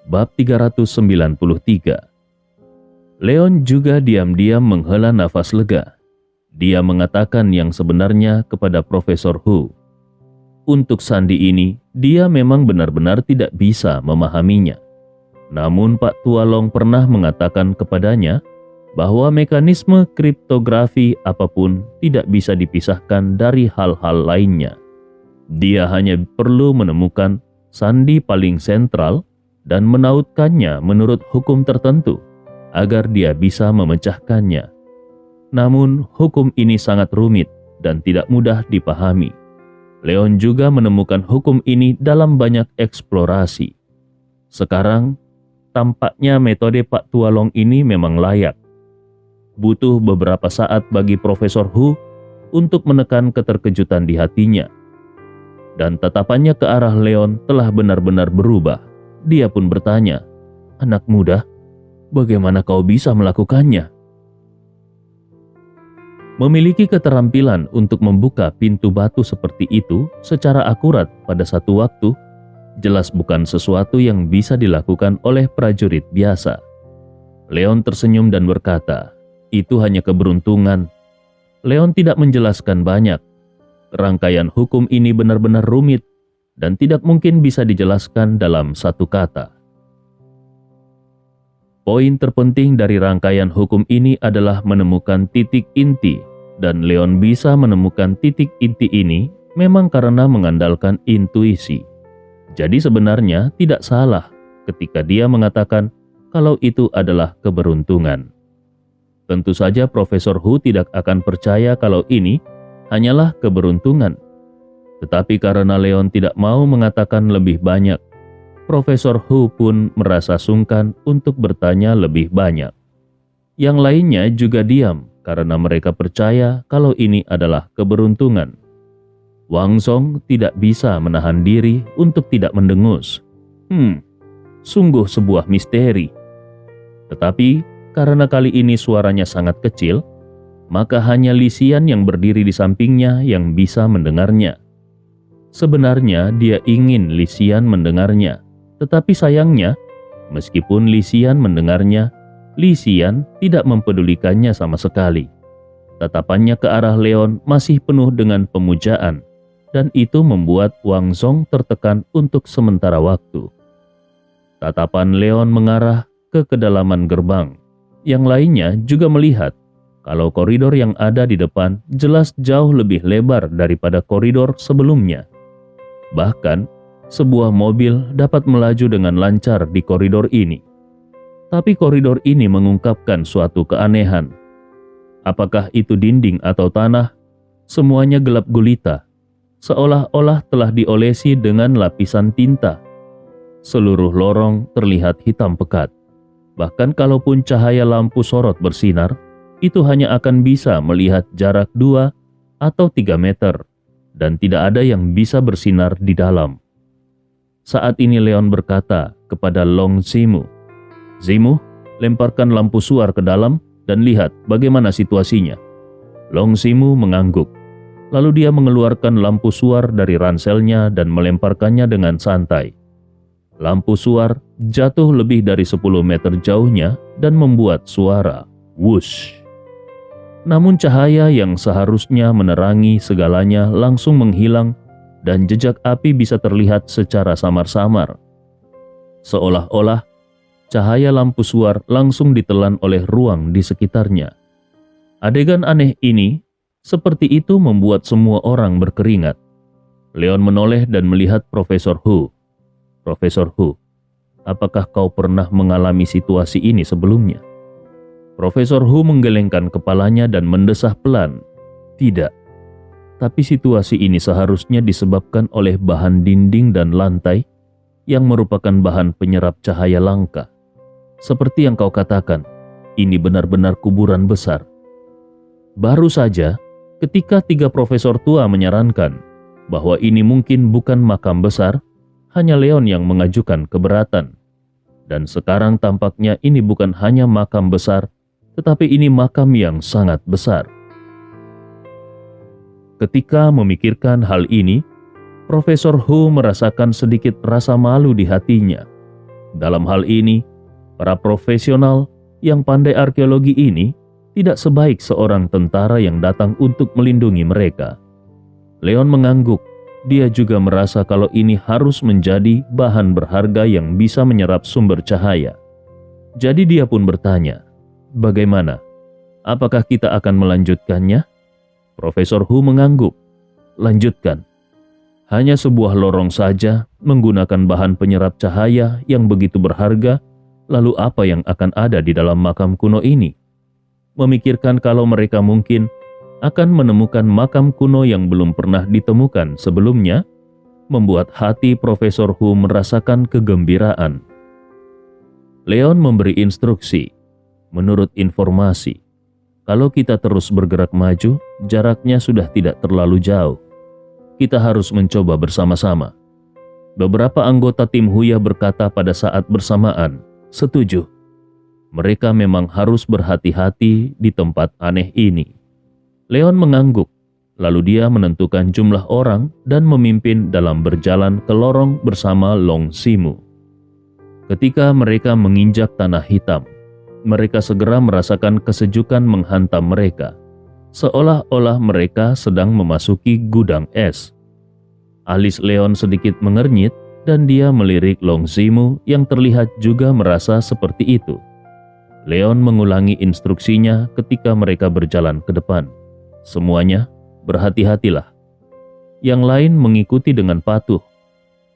Bab 393. Leon juga diam-diam menghela nafas lega. Dia mengatakan yang sebenarnya kepada Profesor Hu. Untuk sandi ini, dia memang benar-benar tidak bisa memahaminya. Namun Pak Tua Long pernah mengatakan kepadanya bahwa mekanisme kriptografi apapun tidak bisa dipisahkan dari hal-hal lainnya. Dia hanya perlu menemukan sandi paling sentral dan menautkannya menurut hukum tertentu agar dia bisa memecahkannya. Namun hukum ini sangat rumit dan tidak mudah dipahami. Leon juga menemukan hukum ini dalam banyak eksplorasi. Sekarang, tampaknya metode Pak Tua Long ini memang layak. Butuh beberapa saat bagi Profesor Hu untuk menekan keterkejutan di hatinya. Dan tatapannya ke arah Leon telah benar-benar berubah. Dia pun bertanya, "Anak muda, bagaimana kau bisa melakukannya?" Memiliki keterampilan untuk membuka pintu batu seperti itu secara akurat pada satu waktu, jelas bukan sesuatu yang bisa dilakukan oleh prajurit biasa. Leon tersenyum dan berkata, "Itu hanya keberuntungan." Leon tidak menjelaskan banyak. Rangkaian hukum ini benar-benar rumit dan tidak mungkin bisa dijelaskan dalam satu kata. Poin terpenting dari rangkaian hukum ini adalah menemukan titik inti, dan Leon bisa menemukan titik inti ini memang karena mengandalkan intuisi. Jadi sebenarnya tidak salah ketika dia mengatakan kalau itu adalah keberuntungan. Tentu saja Profesor Hu tidak akan percaya kalau ini hanyalah keberuntungan. Tetapi karena Leon tidak mau mengatakan lebih banyak, Profesor Hu pun merasa sungkan untuk bertanya lebih banyak. Yang lainnya juga diam karena mereka percaya kalau ini adalah keberuntungan. Wang Song tidak bisa menahan diri untuk tidak mendengus. Sungguh sebuah misteri. Tetapi karena kali ini suaranya sangat kecil, maka hanya Li Xian yang berdiri di sampingnya yang bisa mendengarnya. Sebenarnya dia ingin Li Xian mendengarnya. Tetapi sayangnya, meskipun Li Xian mendengarnya, Li Xian tidak mempedulikannya sama sekali. Tatapannya ke arah Leon masih penuh dengan pemujaan, dan itu membuat Wang Song tertekan untuk sementara waktu. Tatapan Leon mengarah ke kedalaman gerbang. Yang lainnya juga melihat kalau koridor yang ada di depan jelas jauh lebih lebar daripada koridor sebelumnya. Bahkan, sebuah mobil dapat melaju dengan lancar di koridor ini. Tapi koridor ini mengungkapkan suatu keanehan. Apakah itu dinding atau tanah? Semuanya gelap gulita, seolah-olah telah diolesi dengan lapisan tinta. Seluruh lorong terlihat hitam pekat. Bahkan kalaupun cahaya lampu sorot bersinar, itu hanya akan bisa melihat jarak 2 atau 3 meter, dan tidak ada yang bisa bersinar di dalam. Saat ini Leon berkata kepada Long Zimu, "Zimu, lemparkan lampu suar ke dalam dan lihat bagaimana situasinya." Long Zimu mengangguk. Lalu dia mengeluarkan lampu suar dari ranselnya dan melemparkannya dengan santai. Lampu suar jatuh lebih dari 10 meter jauhnya dan membuat suara wush. Namun cahaya yang seharusnya menerangi segalanya langsung menghilang dan jejak api bisa terlihat secara samar-samar. Seolah-olah cahaya lampu suar langsung ditelan oleh ruang di sekitarnya. Adegan aneh ini seperti itu membuat semua orang berkeringat. Leon menoleh dan melihat Profesor Hu. "Profesor Hu, apakah kau pernah mengalami situasi ini sebelumnya?" Profesor Hu menggelengkan kepalanya dan mendesah pelan. "Tidak. Tapi situasi ini seharusnya disebabkan oleh bahan dinding dan lantai yang merupakan bahan penyerap cahaya langka. Seperti yang kau katakan, ini benar-benar kuburan besar." Baru saja, ketika 3 profesor tua menyarankan bahwa ini mungkin bukan makam besar, hanya Leon yang mengajukan keberatan. Dan sekarang tampaknya ini bukan hanya makam besar, tetapi ini makam yang sangat besar. Ketika memikirkan hal ini, Profesor Hu merasakan sedikit rasa malu di hatinya. Dalam hal ini, para profesional yang pandai arkeologi ini tidak sebaik seorang tentara yang datang untuk melindungi mereka. Leon mengangguk. Dia juga merasa kalau ini harus menjadi bahan berharga yang bisa menyerap sumber cahaya. Jadi dia pun bertanya, "Bagaimana? Apakah kita akan melanjutkannya?" Profesor Hu mengangguk. "Lanjutkan. Hanya sebuah lorong saja menggunakan bahan penyerap cahaya yang begitu berharga, lalu apa yang akan ada di dalam makam kuno ini?" Memikirkan kalau mereka mungkin akan menemukan makam kuno yang belum pernah ditemukan sebelumnya, membuat hati Profesor Hu merasakan kegembiraan. Leon memberi instruksi, menurut informasi, kalau kita terus bergerak maju, jaraknya sudah tidak terlalu jauh. Kita harus mencoba bersama-sama. Beberapa anggota tim Huya berkata pada saat bersamaan, "Setuju. Mereka memang harus berhati-hati di tempat aneh ini." Leon mengangguk, lalu dia menentukan jumlah orang dan memimpin dalam berjalan ke lorong bersama Long Simu. Ketika mereka menginjak tanah hitam, mereka segera merasakan kesejukan menghantam mereka, seolah-olah mereka sedang memasuki gudang es. Alis Leon sedikit mengernyit dan dia melirik Long Simu yang terlihat juga merasa seperti itu. Leon mengulangi instruksinya ketika mereka berjalan ke depan. "Semuanya berhati-hatilah." Yang lain mengikuti dengan patuh.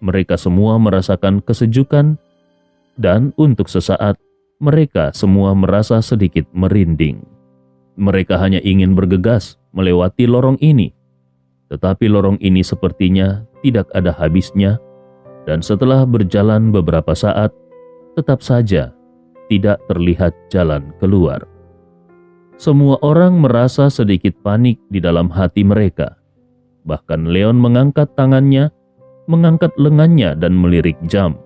Mereka semua merasakan kesejukan dan untuk sesaat mereka semua merasa sedikit merinding. Mereka hanya ingin bergegas melewati lorong ini. Tetapi lorong ini sepertinya tidak ada habisnya dan setelah berjalan beberapa saat, tetap saja tidak terlihat jalan keluar. Semua orang merasa sedikit panik di dalam hati mereka. Bahkan Leon mengangkat tangannya, mengangkat lengannya dan melirik jam.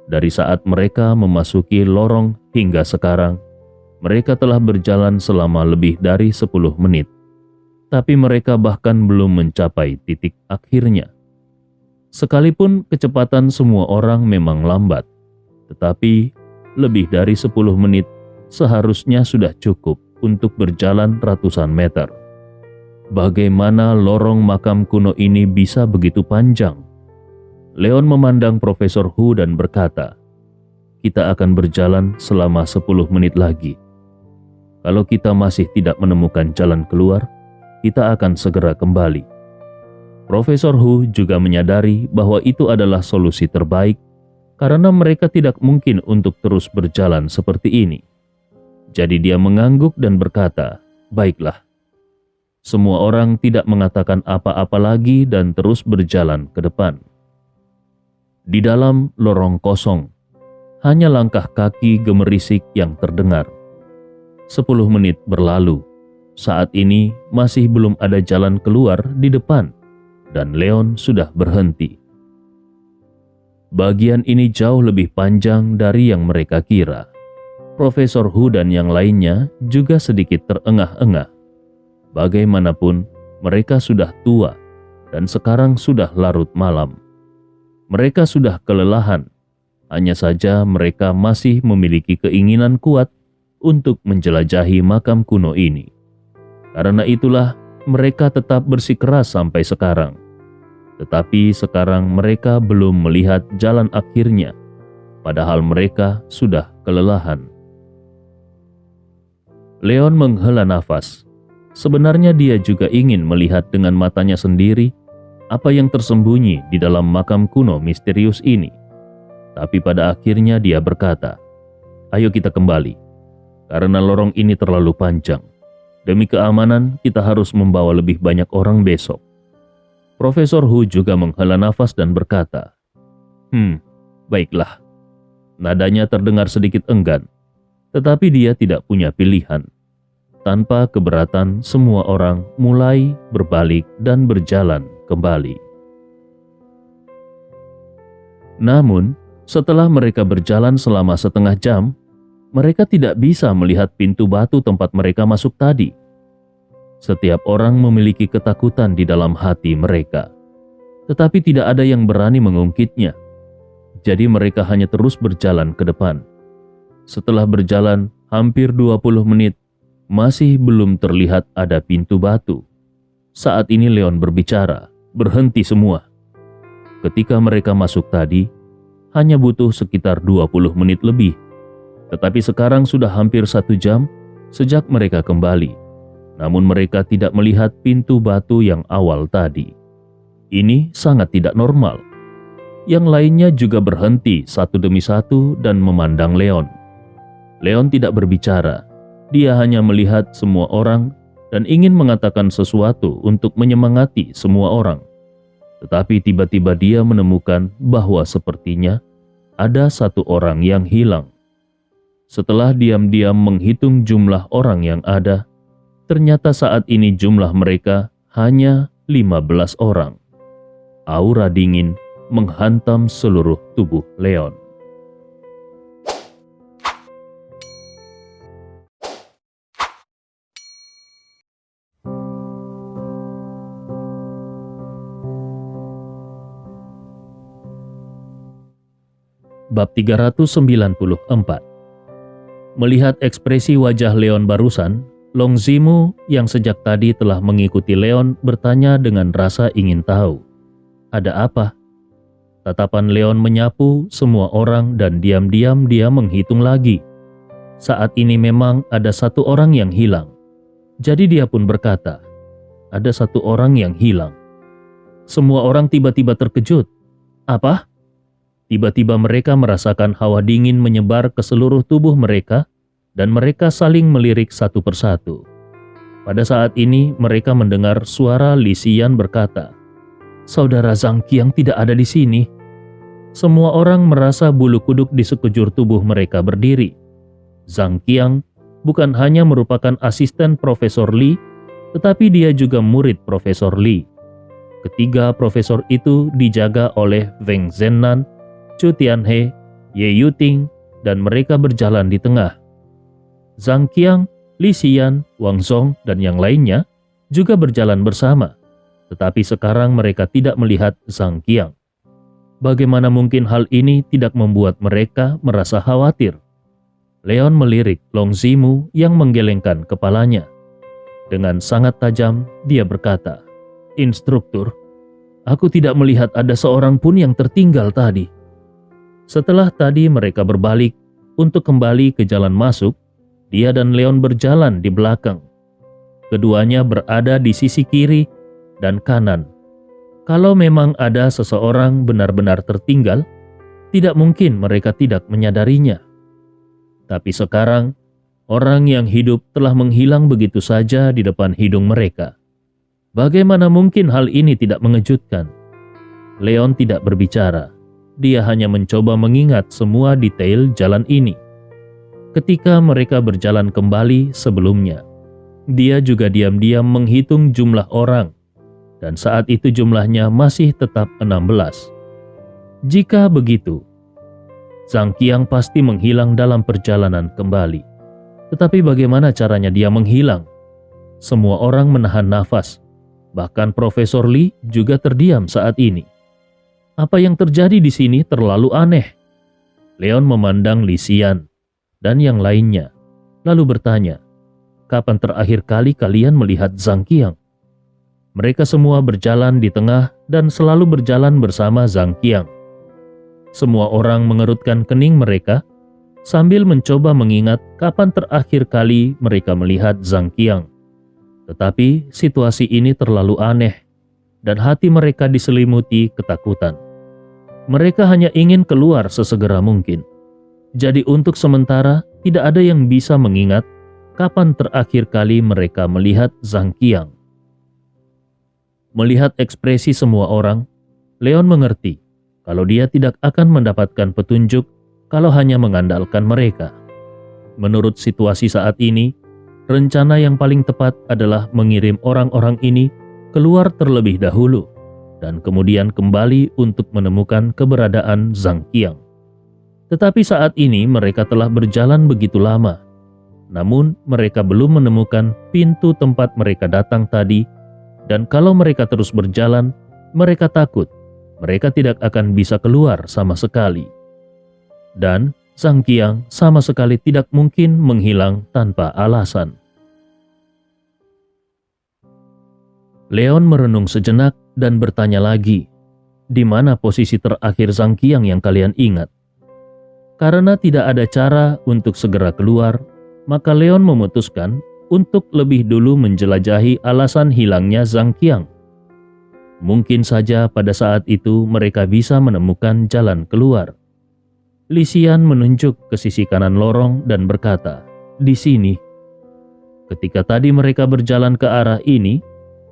Dari saat mereka memasuki lorong hingga sekarang, mereka telah berjalan selama lebih dari 10 menit. Tapi mereka bahkan belum mencapai titik akhirnya. Sekalipun kecepatan semua orang memang lambat, tetapi lebih dari 10 menit seharusnya sudah cukup untuk berjalan ratusan meter. Bagaimana lorong makam kuno ini bisa begitu panjang? Leon memandang Profesor Hu dan berkata, "Kita akan berjalan selama 10 menit lagi. Kalau kita masih tidak menemukan jalan keluar, kita akan segera kembali." Profesor Hu juga menyadari bahwa itu adalah solusi terbaik karena mereka tidak mungkin untuk terus berjalan seperti ini. Jadi dia mengangguk dan berkata, "Baiklah." Semua orang tidak mengatakan apa-apa lagi dan terus berjalan ke depan. Di dalam lorong kosong, hanya langkah kaki gemerisik yang terdengar. 10 menit berlalu. Saat ini masih belum ada jalan keluar di depan dan Leon sudah berhenti. Bagian ini jauh lebih panjang dari yang mereka kira. Profesor Hu dan yang lainnya juga sedikit terengah-engah. Bagaimanapun, mereka sudah tua dan sekarang sudah larut malam. Mereka sudah kelelahan, hanya saja mereka masih memiliki keinginan kuat untuk menjelajahi makam kuno ini. Karena itulah mereka tetap bersikeras sampai sekarang. Tetapi sekarang mereka belum melihat jalan akhirnya, padahal mereka sudah kelelahan. Leon menghela nafas. Sebenarnya dia juga ingin melihat dengan matanya sendiri apa yang tersembunyi di dalam makam kuno misterius ini. Tapi pada akhirnya dia berkata, "Ayo kita kembali, karena lorong ini terlalu panjang. Demi keamanan, kita harus membawa lebih banyak orang besok." Profesor Hu juga menghela nafas dan berkata, Baiklah." Nadanya terdengar sedikit enggan, tetapi dia tidak punya pilihan. Tanpa keberatan, semua orang mulai berbalik dan berjalan kembali. Namun, setelah mereka berjalan selama setengah jam, mereka tidak bisa melihat pintu batu tempat mereka masuk tadi. Setiap orang memiliki ketakutan di dalam hati mereka, tetapi tidak ada yang berani mengungkitnya. Jadi mereka hanya terus berjalan ke depan. Setelah berjalan hampir 20 menit, masih belum terlihat ada pintu batu. Saat ini Leon berbicara, "Berhenti semua." Ketika mereka masuk tadi, hanya butuh sekitar 20 menit lebih. Tetapi sekarang sudah hampir 1 jam sejak mereka kembali. Namun mereka tidak melihat pintu batu yang awal tadi. Ini sangat tidak normal. Yang lainnya juga berhenti satu demi satu dan memandang Leon. Leon tidak berbicara. Dia hanya melihat semua orang dan ingin mengatakan sesuatu untuk menyemangati semua orang. Tetapi tiba-tiba dia menemukan bahwa sepertinya ada satu orang yang hilang. Setelah diam-diam menghitung jumlah orang yang ada, ternyata saat ini jumlah mereka hanya 15 orang. Aura dingin menghantam seluruh tubuh Leon. Bab 394. Melihat ekspresi wajah Leon barusan, Long Zimu yang sejak tadi telah mengikuti Leon bertanya dengan rasa ingin tahu. Ada apa? Tatapan Leon menyapu semua orang dan diam-diam dia menghitung lagi. Saat ini memang ada satu orang yang hilang. Jadi dia pun berkata, ada satu orang yang hilang. Semua orang tiba-tiba terkejut. Apa? Tiba-tiba mereka merasakan hawa dingin menyebar ke seluruh tubuh mereka dan mereka saling melirik satu persatu. Pada saat ini mereka mendengar suara Li Xian berkata, "Saudara Zhang Qiang tidak ada di sini." Semua orang merasa bulu kuduk di sekujur tubuh mereka berdiri. Zhang Qiang bukan hanya merupakan asisten Profesor Li, tetapi dia juga murid Profesor Li. Ketiga profesor itu dijaga oleh Wang Zhennan, Chu Tianhe, Ye Yuting, dan mereka berjalan di tengah. Zhang Qiang, Li Xian, Wang Zhong, dan yang lainnya juga berjalan bersama. Tetapi sekarang mereka tidak melihat Zhang Qiang. Bagaimana mungkin hal ini tidak membuat mereka merasa khawatir? Leon melirik Long Zimu yang menggelengkan kepalanya. Dengan sangat tajam, dia berkata, "Instruktur, aku tidak melihat ada seorang pun yang tertinggal tadi." Setelah tadi mereka berbalik untuk kembali ke jalan masuk, dia dan Leon berjalan di belakang. Keduanya berada di sisi kiri dan kanan. Kalau memang ada seseorang benar-benar tertinggal, tidak mungkin mereka tidak menyadarinya. Tapi sekarang, orang yang hidup telah menghilang begitu saja di depan hidung mereka. Bagaimana mungkin hal ini tidak mengejutkan? Leon tidak berbicara. Dia hanya mencoba mengingat semua detail jalan ini. Ketika mereka berjalan kembali sebelumnya, dia juga diam-diam menghitung jumlah orang, dan saat itu jumlahnya masih tetap 16. Jika begitu, Zhang Qiang pasti menghilang dalam perjalanan kembali. Tetapi bagaimana caranya dia menghilang? Semua orang menahan nafas, bahkan Profesor Li juga terdiam saat ini. Apa yang terjadi di sini terlalu aneh. Leon memandang Li Xian dan yang lainnya, lalu bertanya, "Kapan terakhir kali kalian melihat Zhang Qiang?" Mereka semua berjalan di tengah dan selalu berjalan bersama Zhang Qiang. Semua orang mengerutkan kening mereka sambil mencoba mengingat kapan terakhir kali mereka melihat Zhang Qiang. Tetapi situasi ini terlalu aneh dan hati mereka diselimuti ketakutan. Mereka hanya ingin keluar sesegera mungkin. Jadi untuk sementara tidak ada yang bisa mengingat kapan terakhir kali mereka melihat Zhang Qiang. Melihat ekspresi semua orang, Leon mengerti kalau dia tidak akan mendapatkan petunjuk kalau hanya mengandalkan mereka. Menurut situasi saat ini, rencana yang paling tepat adalah mengirim orang-orang ini keluar terlebih dahulu. dan kemudian kembali untuk menemukan keberadaan Zhang Qiang. Tetapi saat ini mereka telah berjalan begitu lama, namun mereka belum menemukan pintu tempat mereka datang tadi, dan kalau mereka terus berjalan, mereka takut mereka tidak akan bisa keluar sama sekali. Dan Zhang Qiang sama sekali tidak mungkin menghilang tanpa alasan. Leon merenung sejenak dan bertanya lagi, di mana posisi terakhir Zhang Qiang yang kalian ingat? Karena tidak ada cara untuk segera keluar, maka Leon memutuskan untuk lebih dulu menjelajahi alasan hilangnya Zhang Qiang. Mungkin saja pada saat itu mereka bisa menemukan jalan keluar. Li Xian menunjuk ke sisi kanan lorong dan berkata, "Di sini." Ketika tadi mereka berjalan ke arah ini,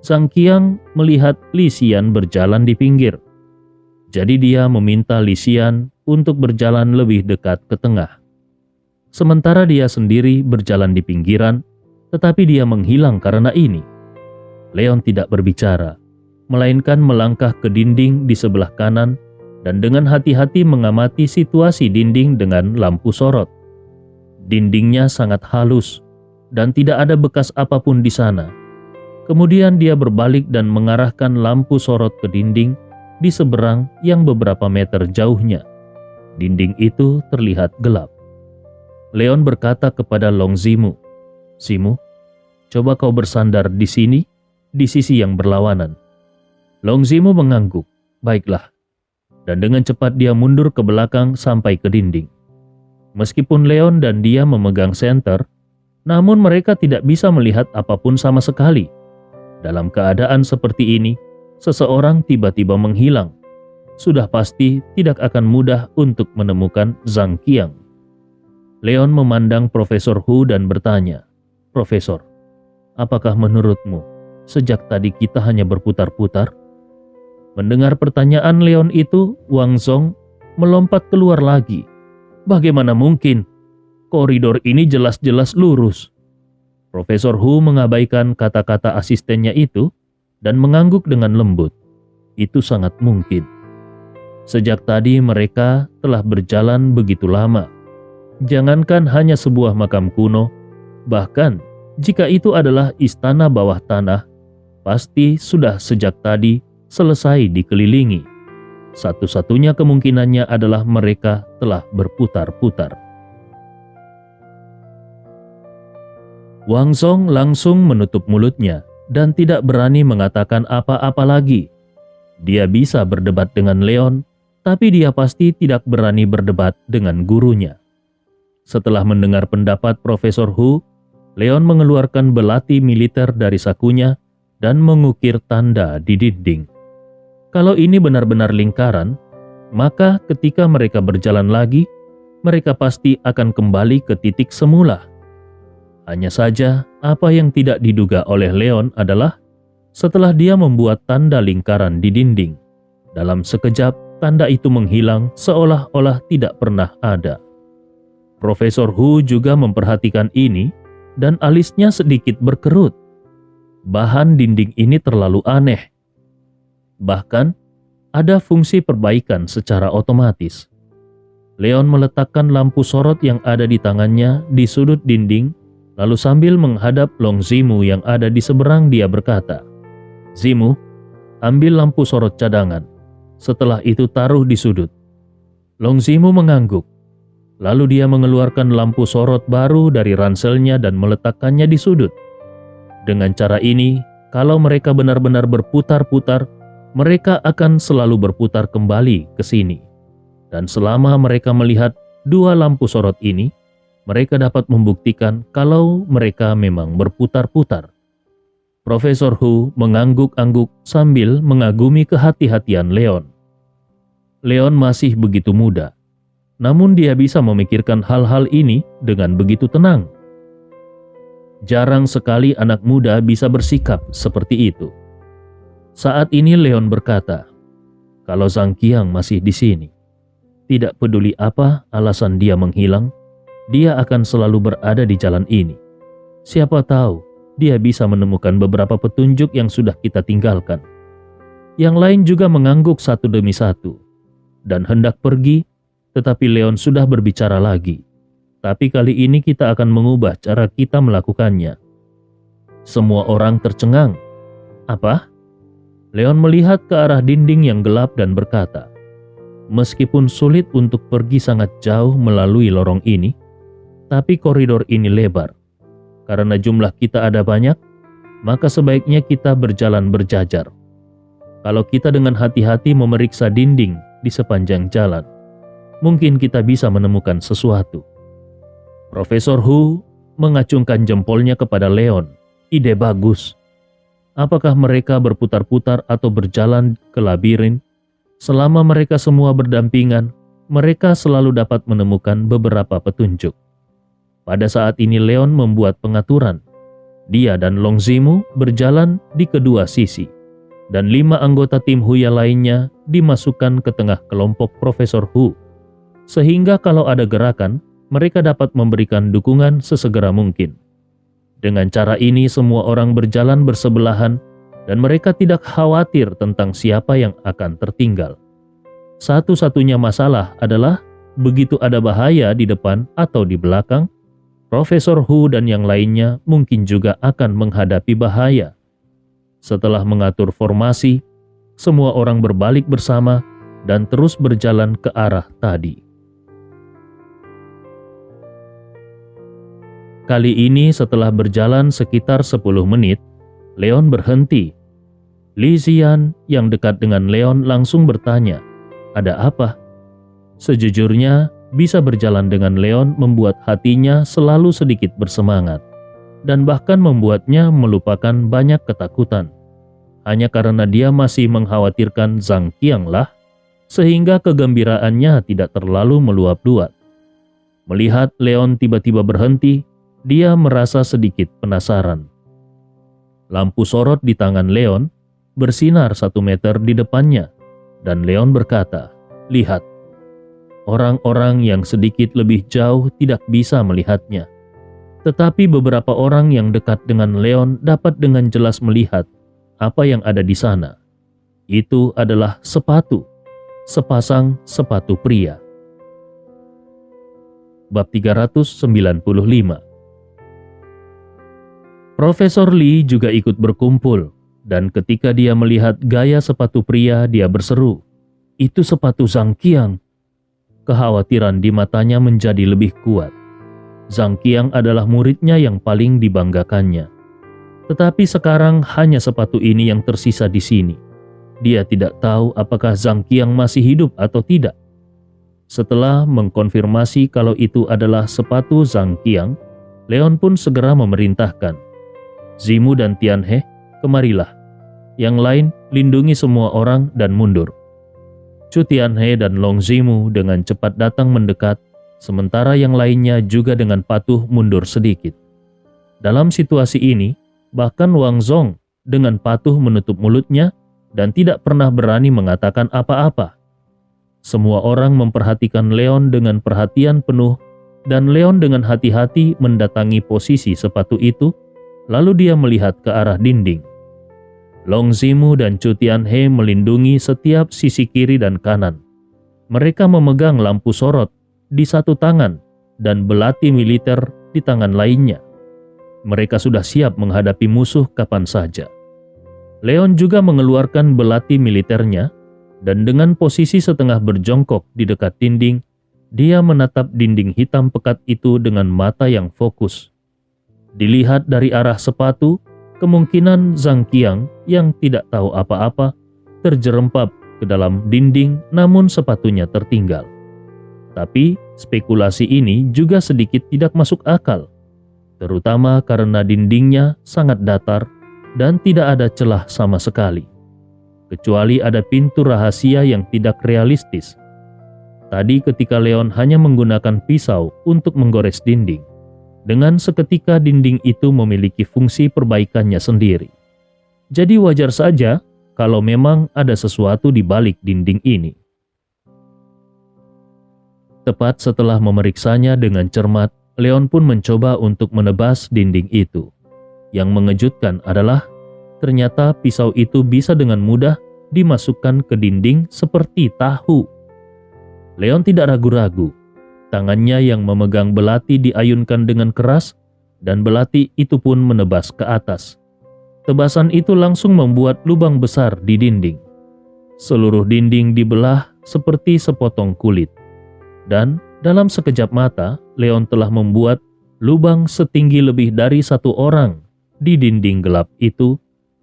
Zhang Qiang melihat Li Xian berjalan di pinggir. Jadi dia meminta Li Xian untuk berjalan lebih dekat ke tengah. Sementara dia sendiri berjalan di pinggiran, tetapi dia menghilang karena ini. Leon tidak berbicara, melainkan melangkah ke dinding di sebelah kanan dan dengan hati-hati mengamati situasi dinding dengan lampu sorot. Dindingnya sangat halus dan tidak ada bekas apapun di sana. Kemudian dia berbalik dan mengarahkan lampu sorot ke dinding di seberang yang beberapa meter jauhnya. Dinding itu terlihat gelap. Leon berkata kepada Long Zimu, "Zimu, coba kau bersandar di sini, di sisi yang berlawanan." Long Zimu mengangguk, "Baiklah." Dan dengan cepat dia mundur ke belakang sampai ke dinding. Meskipun Leon dan dia memegang senter, namun mereka tidak bisa melihat apapun sama sekali. Dalam keadaan seperti ini, seseorang tiba-tiba menghilang. Sudah pasti tidak akan mudah untuk menemukan Zhang Qiang. Leon memandang Profesor Hu dan bertanya, "Profesor, apakah menurutmu sejak tadi kita hanya berputar-putar?" Mendengar pertanyaan Leon itu, Wang Zhong melompat keluar lagi. "Bagaimana mungkin? Koridor ini jelas-jelas lurus." Profesor Hu mengabaikan kata-kata asistennya itu dan mengangguk dengan lembut. "Itu sangat mungkin. Sejak tadi mereka telah berjalan begitu lama. Jangankan hanya sebuah makam kuno, bahkan jika itu adalah istana bawah tanah, pasti sudah sejak tadi selesai dikelilingi. Satu-satunya kemungkinannya adalah mereka telah berputar-putar." Wang Zhong langsung menutup mulutnya dan tidak berani mengatakan apa-apa lagi. Dia bisa berdebat dengan Leon, tapi dia pasti tidak berani berdebat dengan gurunya. Setelah mendengar pendapat Profesor Hu, Leon mengeluarkan belati militer dari sakunya dan mengukir tanda di dinding. Kalau ini benar-benar lingkaran, maka ketika mereka berjalan lagi, mereka pasti akan kembali ke titik semula. Hanya saja, apa yang tidak diduga oleh Leon adalah setelah dia membuat tanda lingkaran di dinding, dalam sekejap tanda itu menghilang seolah-olah tidak pernah ada. Profesor Hu juga memperhatikan ini dan alisnya sedikit berkerut. Bahan dinding ini terlalu aneh. Bahkan, ada fungsi perbaikan secara otomatis. Leon meletakkan lampu sorot yang ada di tangannya di sudut dinding, lalu sambil menghadap Long Zimu yang ada di seberang dia berkata, "Zimu, ambil lampu sorot cadangan. Setelah itu taruh di sudut." Long Zimu mengangguk. Lalu dia mengeluarkan lampu sorot baru dari ranselnya dan meletakkannya di sudut. Dengan cara ini, kalau mereka benar-benar berputar-putar, mereka akan selalu berputar kembali ke sini. Dan selama mereka melihat dua lampu sorot ini, mereka dapat membuktikan kalau mereka memang berputar-putar. Profesor Hu mengangguk-angguk sambil mengagumi kehati-hatian Leon. Leon masih begitu muda, namun dia bisa memikirkan hal-hal ini dengan begitu tenang. Jarang sekali anak muda bisa bersikap seperti itu. Saat ini Leon berkata, kalau Zhang Qiang masih di sini, tidak peduli apa alasan dia menghilang, dia akan selalu berada di jalan ini. Siapa tahu dia bisa menemukan beberapa petunjuk yang sudah kita tinggalkan. Yang lain juga mengangguk satu demi satu dan hendak pergi, tetapi Leon sudah berbicara lagi. Tapi kali ini kita akan mengubah cara kita melakukannya. Semua orang tercengang. Apa? Leon melihat ke arah dinding yang gelap dan berkata, meskipun sulit untuk pergi sangat jauh melalui lorong ini, tapi koridor ini lebar. Karena jumlah kita ada banyak, maka sebaiknya kita berjalan berjajar. Kalau kita dengan hati-hati memeriksa dinding di sepanjang jalan, mungkin kita bisa menemukan sesuatu. Profesor Hu mengacungkan jempolnya kepada Leon. Ide bagus. Apakah mereka berputar-putar atau berjalan ke labirin? Selama mereka semua berdampingan, mereka selalu dapat menemukan beberapa petunjuk. Pada saat ini Leon membuat pengaturan. Dia dan Long Zimu berjalan di kedua sisi, dan 5 anggota tim Huya lainnya dimasukkan ke tengah kelompok Profesor Hu, sehingga kalau ada gerakan, mereka dapat memberikan dukungan sesegera mungkin. Dengan cara ini semua orang berjalan bersebelahan dan mereka tidak khawatir tentang siapa yang akan tertinggal. Satu-satunya masalah adalah begitu ada bahaya di depan atau di belakang, Profesor Hu dan yang lainnya mungkin juga akan menghadapi bahaya. Setelah mengatur formasi, semua orang berbalik bersama dan terus berjalan ke arah tadi. Kali ini setelah berjalan sekitar 10 menit, Leon berhenti. Li Xian yang dekat dengan Leon langsung bertanya, ada apa? Sejujurnya, bisa berjalan dengan Leon membuat hatinya selalu sedikit bersemangat, dan bahkan membuatnya melupakan banyak ketakutan. Hanya karena dia masih mengkhawatirkan Zhang Qiang lah, sehingga kegembiraannya tidak terlalu meluap-luap. Melihat Leon tiba-tiba berhenti, dia merasa sedikit penasaran. Lampu sorot di tangan Leon bersinar 1 meter di depannya, dan Leon berkata, lihat. Orang-orang yang sedikit lebih jauh tidak bisa melihatnya. Tetapi beberapa orang yang dekat dengan Leon dapat dengan jelas melihat apa yang ada di sana. Itu adalah sepatu, sepasang sepatu pria. Bab 395. Profesor Li juga ikut berkumpul, dan ketika dia melihat gaya sepatu pria, dia berseru, itu sepatu Zhang Qiang. Kekhawatiran di matanya menjadi lebih kuat. Zhang Qiang adalah muridnya yang paling dibanggakannya. Tetapi sekarang hanya sepatu ini yang tersisa di sini. Dia tidak tahu apakah Zhang Qiang masih hidup atau tidak. Setelah mengkonfirmasi kalau itu adalah sepatu Zhang Qiang, Leon pun segera memerintahkan, Zimu dan Tianhe, kemarilah. Yang lain, lindungi semua orang dan mundur. Chu Tianhe dan Long Zimu dengan cepat datang mendekat, sementara yang lainnya juga dengan patuh mundur sedikit. Dalam situasi ini, bahkan Wang Zong dengan patuh menutup mulutnya dan tidak pernah berani mengatakan apa-apa. Semua orang memperhatikan Leon dengan perhatian penuh, dan Leon dengan hati-hati mendatangi posisi sepatu itu, lalu dia melihat ke arah dinding. Long Zimu dan Chu Tianhe melindungi setiap sisi kiri dan kanan. Mereka memegang lampu sorot di satu tangan dan belati militer di tangan lainnya. Mereka sudah siap menghadapi musuh kapan saja. Leon juga mengeluarkan belati militernya, dan dengan posisi setengah berjongkok di dekat dinding, dia menatap dinding hitam pekat itu dengan mata yang fokus. Dilihat dari arah sepatu, kemungkinan Zhang Qiang yang tidak tahu apa-apa terjerempap ke dalam dinding, namun sepatunya tertinggal. Tapi spekulasi ini juga sedikit tidak masuk akal, terutama karena dindingnya sangat datar dan tidak ada celah sama sekali, kecuali ada pintu rahasia yang tidak realistis. Tadi ketika Leon hanya menggunakan pisau untuk menggores dinding, dengan seketika dinding itu memiliki fungsi perbaikannya sendiri. Jadi wajar saja kalau memang ada sesuatu di balik dinding ini. Tepat setelah memeriksanya dengan cermat, Leon pun mencoba untuk menebas dinding itu. Yang mengejutkan adalah ternyata pisau itu bisa dengan mudah dimasukkan ke dinding seperti tahu. Leon tidak ragu-ragu. Tangannya yang memegang belati diayunkan dengan keras, dan belati itu pun menebas ke atas. Tebasan itu langsung membuat lubang besar di dinding. Seluruh dinding dibelah seperti sepotong kulit. Dan dalam sekejap mata, Leon telah membuat lubang setinggi lebih dari satu orang di dinding gelap itu,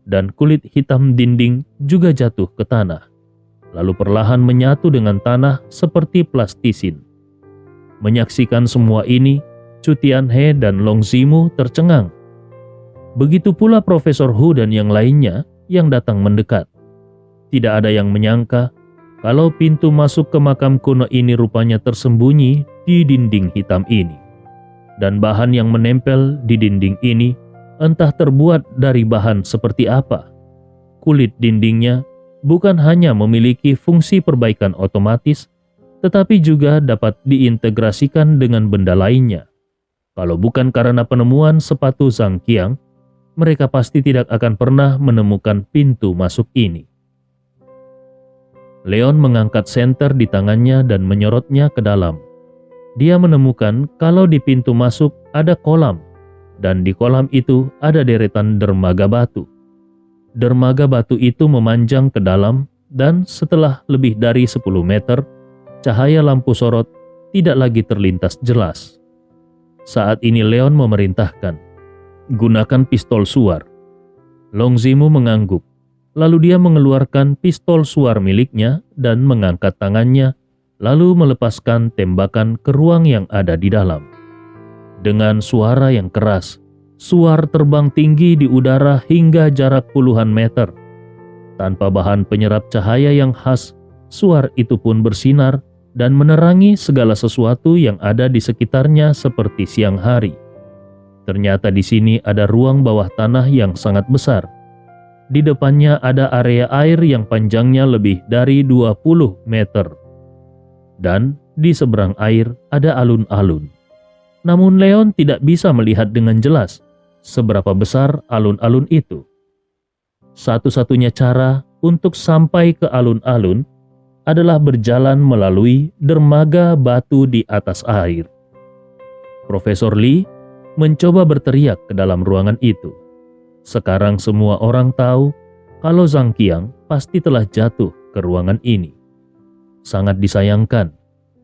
dan kulit hitam dinding juga jatuh ke tanah, lalu perlahan menyatu dengan tanah seperti plastisin. Menyaksikan semua ini, Chu Tianhe dan Long Zimu tercengang. Begitu pula Profesor Hu dan yang lainnya yang datang mendekat. Tidak ada yang menyangka kalau pintu masuk ke makam kuno ini rupanya tersembunyi di dinding hitam ini. Dan bahan yang menempel di dinding ini entah terbuat dari bahan seperti apa. Kulit dindingnya bukan hanya memiliki fungsi perbaikan otomatis, tetapi juga dapat diintegrasikan dengan benda lainnya. Kalau bukan karena penemuan sepatu Zhang Qiang, mereka pasti tidak akan pernah menemukan pintu masuk ini. Leon mengangkat senter di tangannya dan menyorotnya ke dalam. Dia menemukan kalau di pintu masuk ada kolam, dan di kolam itu ada deretan dermaga batu. Dermaga batu itu memanjang ke dalam, dan setelah lebih dari 10 meter, cahaya lampu sorot tidak lagi terlintas jelas. Saat ini Leon memerintahkan, gunakan pistol suar. Long Zimu mengangguk, lalu dia mengeluarkan pistol suar miliknya dan mengangkat tangannya, lalu melepaskan tembakan ke ruang yang ada di dalam. Dengan suara yang keras, suar terbang tinggi di udara hingga jarak puluhan meter. Tanpa bahan penyerap cahaya yang khas, suar itu pun bersinar dan menerangi segala sesuatu yang ada di sekitarnya seperti siang hari. Ternyata di sini ada ruang bawah tanah yang sangat besar. Di depannya ada area air yang panjangnya lebih dari 20 meter. Dan di seberang air ada alun-alun. Namun Leon tidak bisa melihat dengan jelas seberapa besar alun-alun itu. Satu-satunya cara untuk sampai ke alun-alun adalah berjalan melalui dermaga batu di atas air. Profesor Lee mencoba berteriak ke dalam ruangan itu. Sekarang semua orang tahu kalau Zhang Qiang pasti telah jatuh ke ruangan ini. Sangat disayangkan,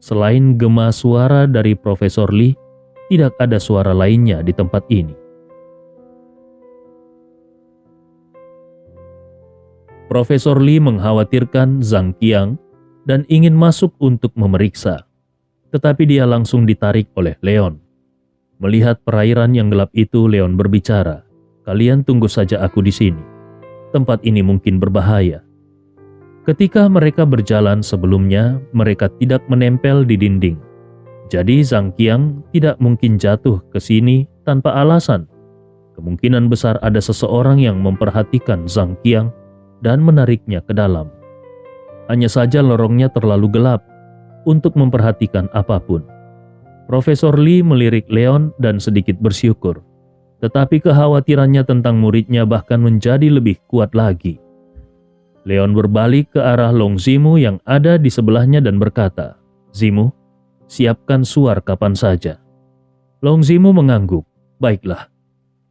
selain gema suara dari Profesor Lee, tidak ada suara lainnya di tempat ini. Profesor Lee mengkhawatirkan Zhang Qiang dan ingin masuk untuk memeriksa. Tetapi dia langsung ditarik oleh Leon. Melihat perairan yang gelap itu, Leon berbicara, "Kalian tunggu saja aku di sini. Tempat ini mungkin berbahaya." Ketika mereka berjalan sebelumnya, mereka tidak menempel di dinding. Jadi Zhang Qiang tidak mungkin jatuh ke sini tanpa alasan. Kemungkinan besar ada seseorang yang memperhatikan Zhang Qiang dan menariknya ke dalam. Hanya saja lorongnya terlalu gelap untuk memperhatikan apapun. Profesor Lee melirik Leon dan sedikit bersyukur. Tetapi kekhawatirannya tentang muridnya bahkan menjadi lebih kuat lagi. Leon berbalik ke arah Long Zimu yang ada di sebelahnya dan berkata, "Zimu, siapkan suar kapan saja." Long Zimu mengangguk, "Baiklah."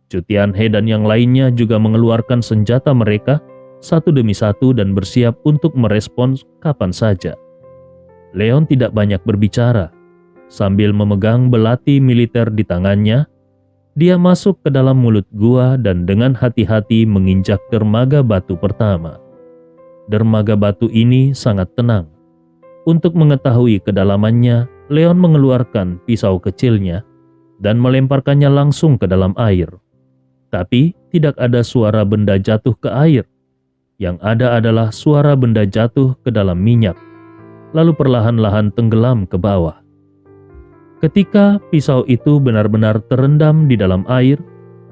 Chu Tianhe dan yang lainnya juga mengeluarkan senjata mereka satu demi satu dan bersiap untuk merespons kapan saja. Leon tidak banyak berbicara. Sambil memegang belati militer di tangannya, dia masuk ke dalam mulut gua dan dengan hati-hati menginjak dermaga batu pertama. Dermaga batu ini sangat tenang. Untuk mengetahui kedalamannya, Leon mengeluarkan pisau kecilnya dan melemparkannya langsung ke dalam air. Tapi tidak ada suara benda jatuh ke air. Yang ada adalah suara benda jatuh ke dalam minyak, lalu perlahan-lahan tenggelam ke bawah. Ketika pisau itu benar-benar terendam di dalam air,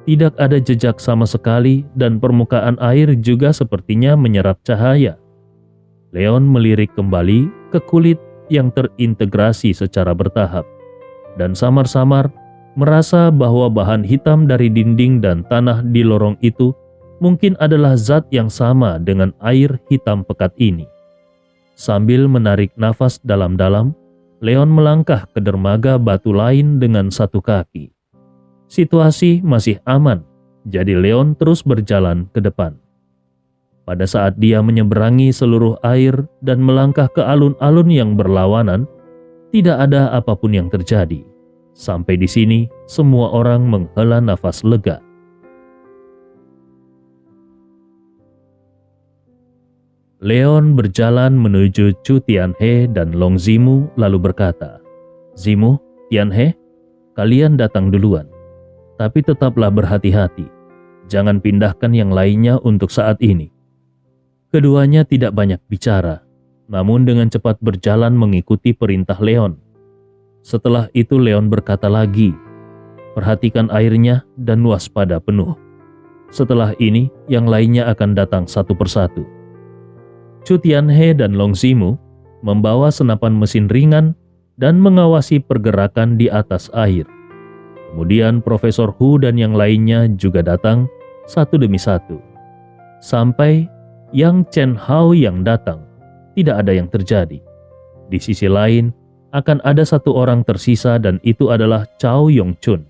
tidak ada jejak sama sekali dan permukaan air juga sepertinya menyerap cahaya. Leon melirik kembali ke kulit yang terintegrasi secara bertahap, dan samar-samar merasa bahwa bahan hitam dari dinding dan tanah di lorong itu mungkin adalah zat yang sama dengan air hitam pekat ini. Sambil menarik nafas dalam-dalam, Leon melangkah ke dermaga batu lain dengan satu kaki. Situasi masih aman, jadi Leon terus berjalan ke depan. Pada saat dia menyeberangi seluruh air dan melangkah ke alun-alun yang berlawanan, tidak ada apapun yang terjadi. Sampai di sini, semua orang menghela nafas lega. Leon berjalan menuju Chu Tianhe dan Long Zimu lalu berkata, "Zimu, Tianhe, kalian datang duluan. Tapi tetaplah berhati-hati. Jangan pindahkan yang lainnya untuk saat ini." Keduanya tidak banyak bicara, namun dengan cepat berjalan mengikuti perintah Leon. Setelah itu Leon berkata lagi, "Perhatikan airnya dan waspada penuh. Setelah ini, yang lainnya akan datang satu persatu." Chu Tianhe dan Long Zimu membawa senapan mesin ringan dan mengawasi pergerakan di atas air. Kemudian Profesor Hu dan yang lainnya juga datang satu demi satu. Sampai Yang Chen Hao yang datang, tidak ada yang terjadi. Di sisi lain, akan ada satu orang tersisa dan itu adalah Cao Yongchun.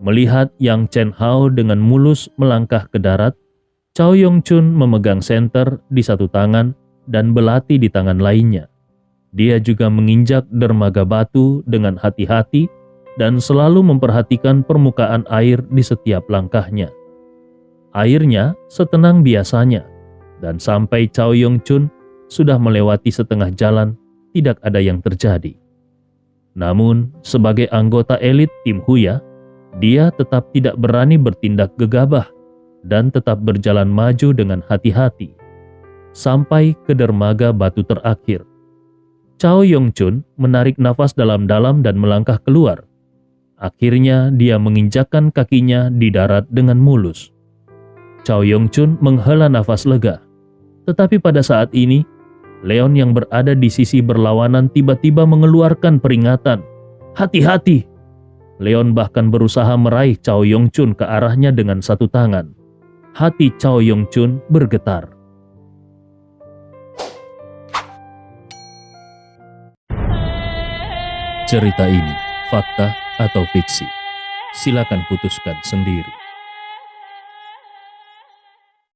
Melihat Yang Chen Hao dengan mulus melangkah ke darat, Cao Yongchun memegang senter di satu tangan dan belati di tangan lainnya. Dia juga menginjak dermaga batu dengan hati-hati dan selalu memperhatikan permukaan air di setiap langkahnya. Airnya setenang biasanya, dan sampai Cao Yongchun sudah melewati setengah jalan, tidak ada yang terjadi. Namun, sebagai anggota elit tim Huya, dia tetap tidak berani bertindak gegabah dan tetap berjalan maju dengan hati-hati, sampai ke dermaga batu terakhir. Cao Yongchun menarik nafas dalam-dalam dan melangkah keluar. Akhirnya dia menginjakkan kakinya di darat dengan mulus. Cao Yongchun menghela nafas lega. Tetapi pada saat ini, Leon yang berada di sisi berlawanan tiba-tiba mengeluarkan peringatan. "Hati-hati!" Leon bahkan berusaha meraih Cao Yongchun ke arahnya dengan satu tangan. Hati Cao Yongchun bergetar. Cerita ini fakta atau fiksi? Silakan putuskan sendiri.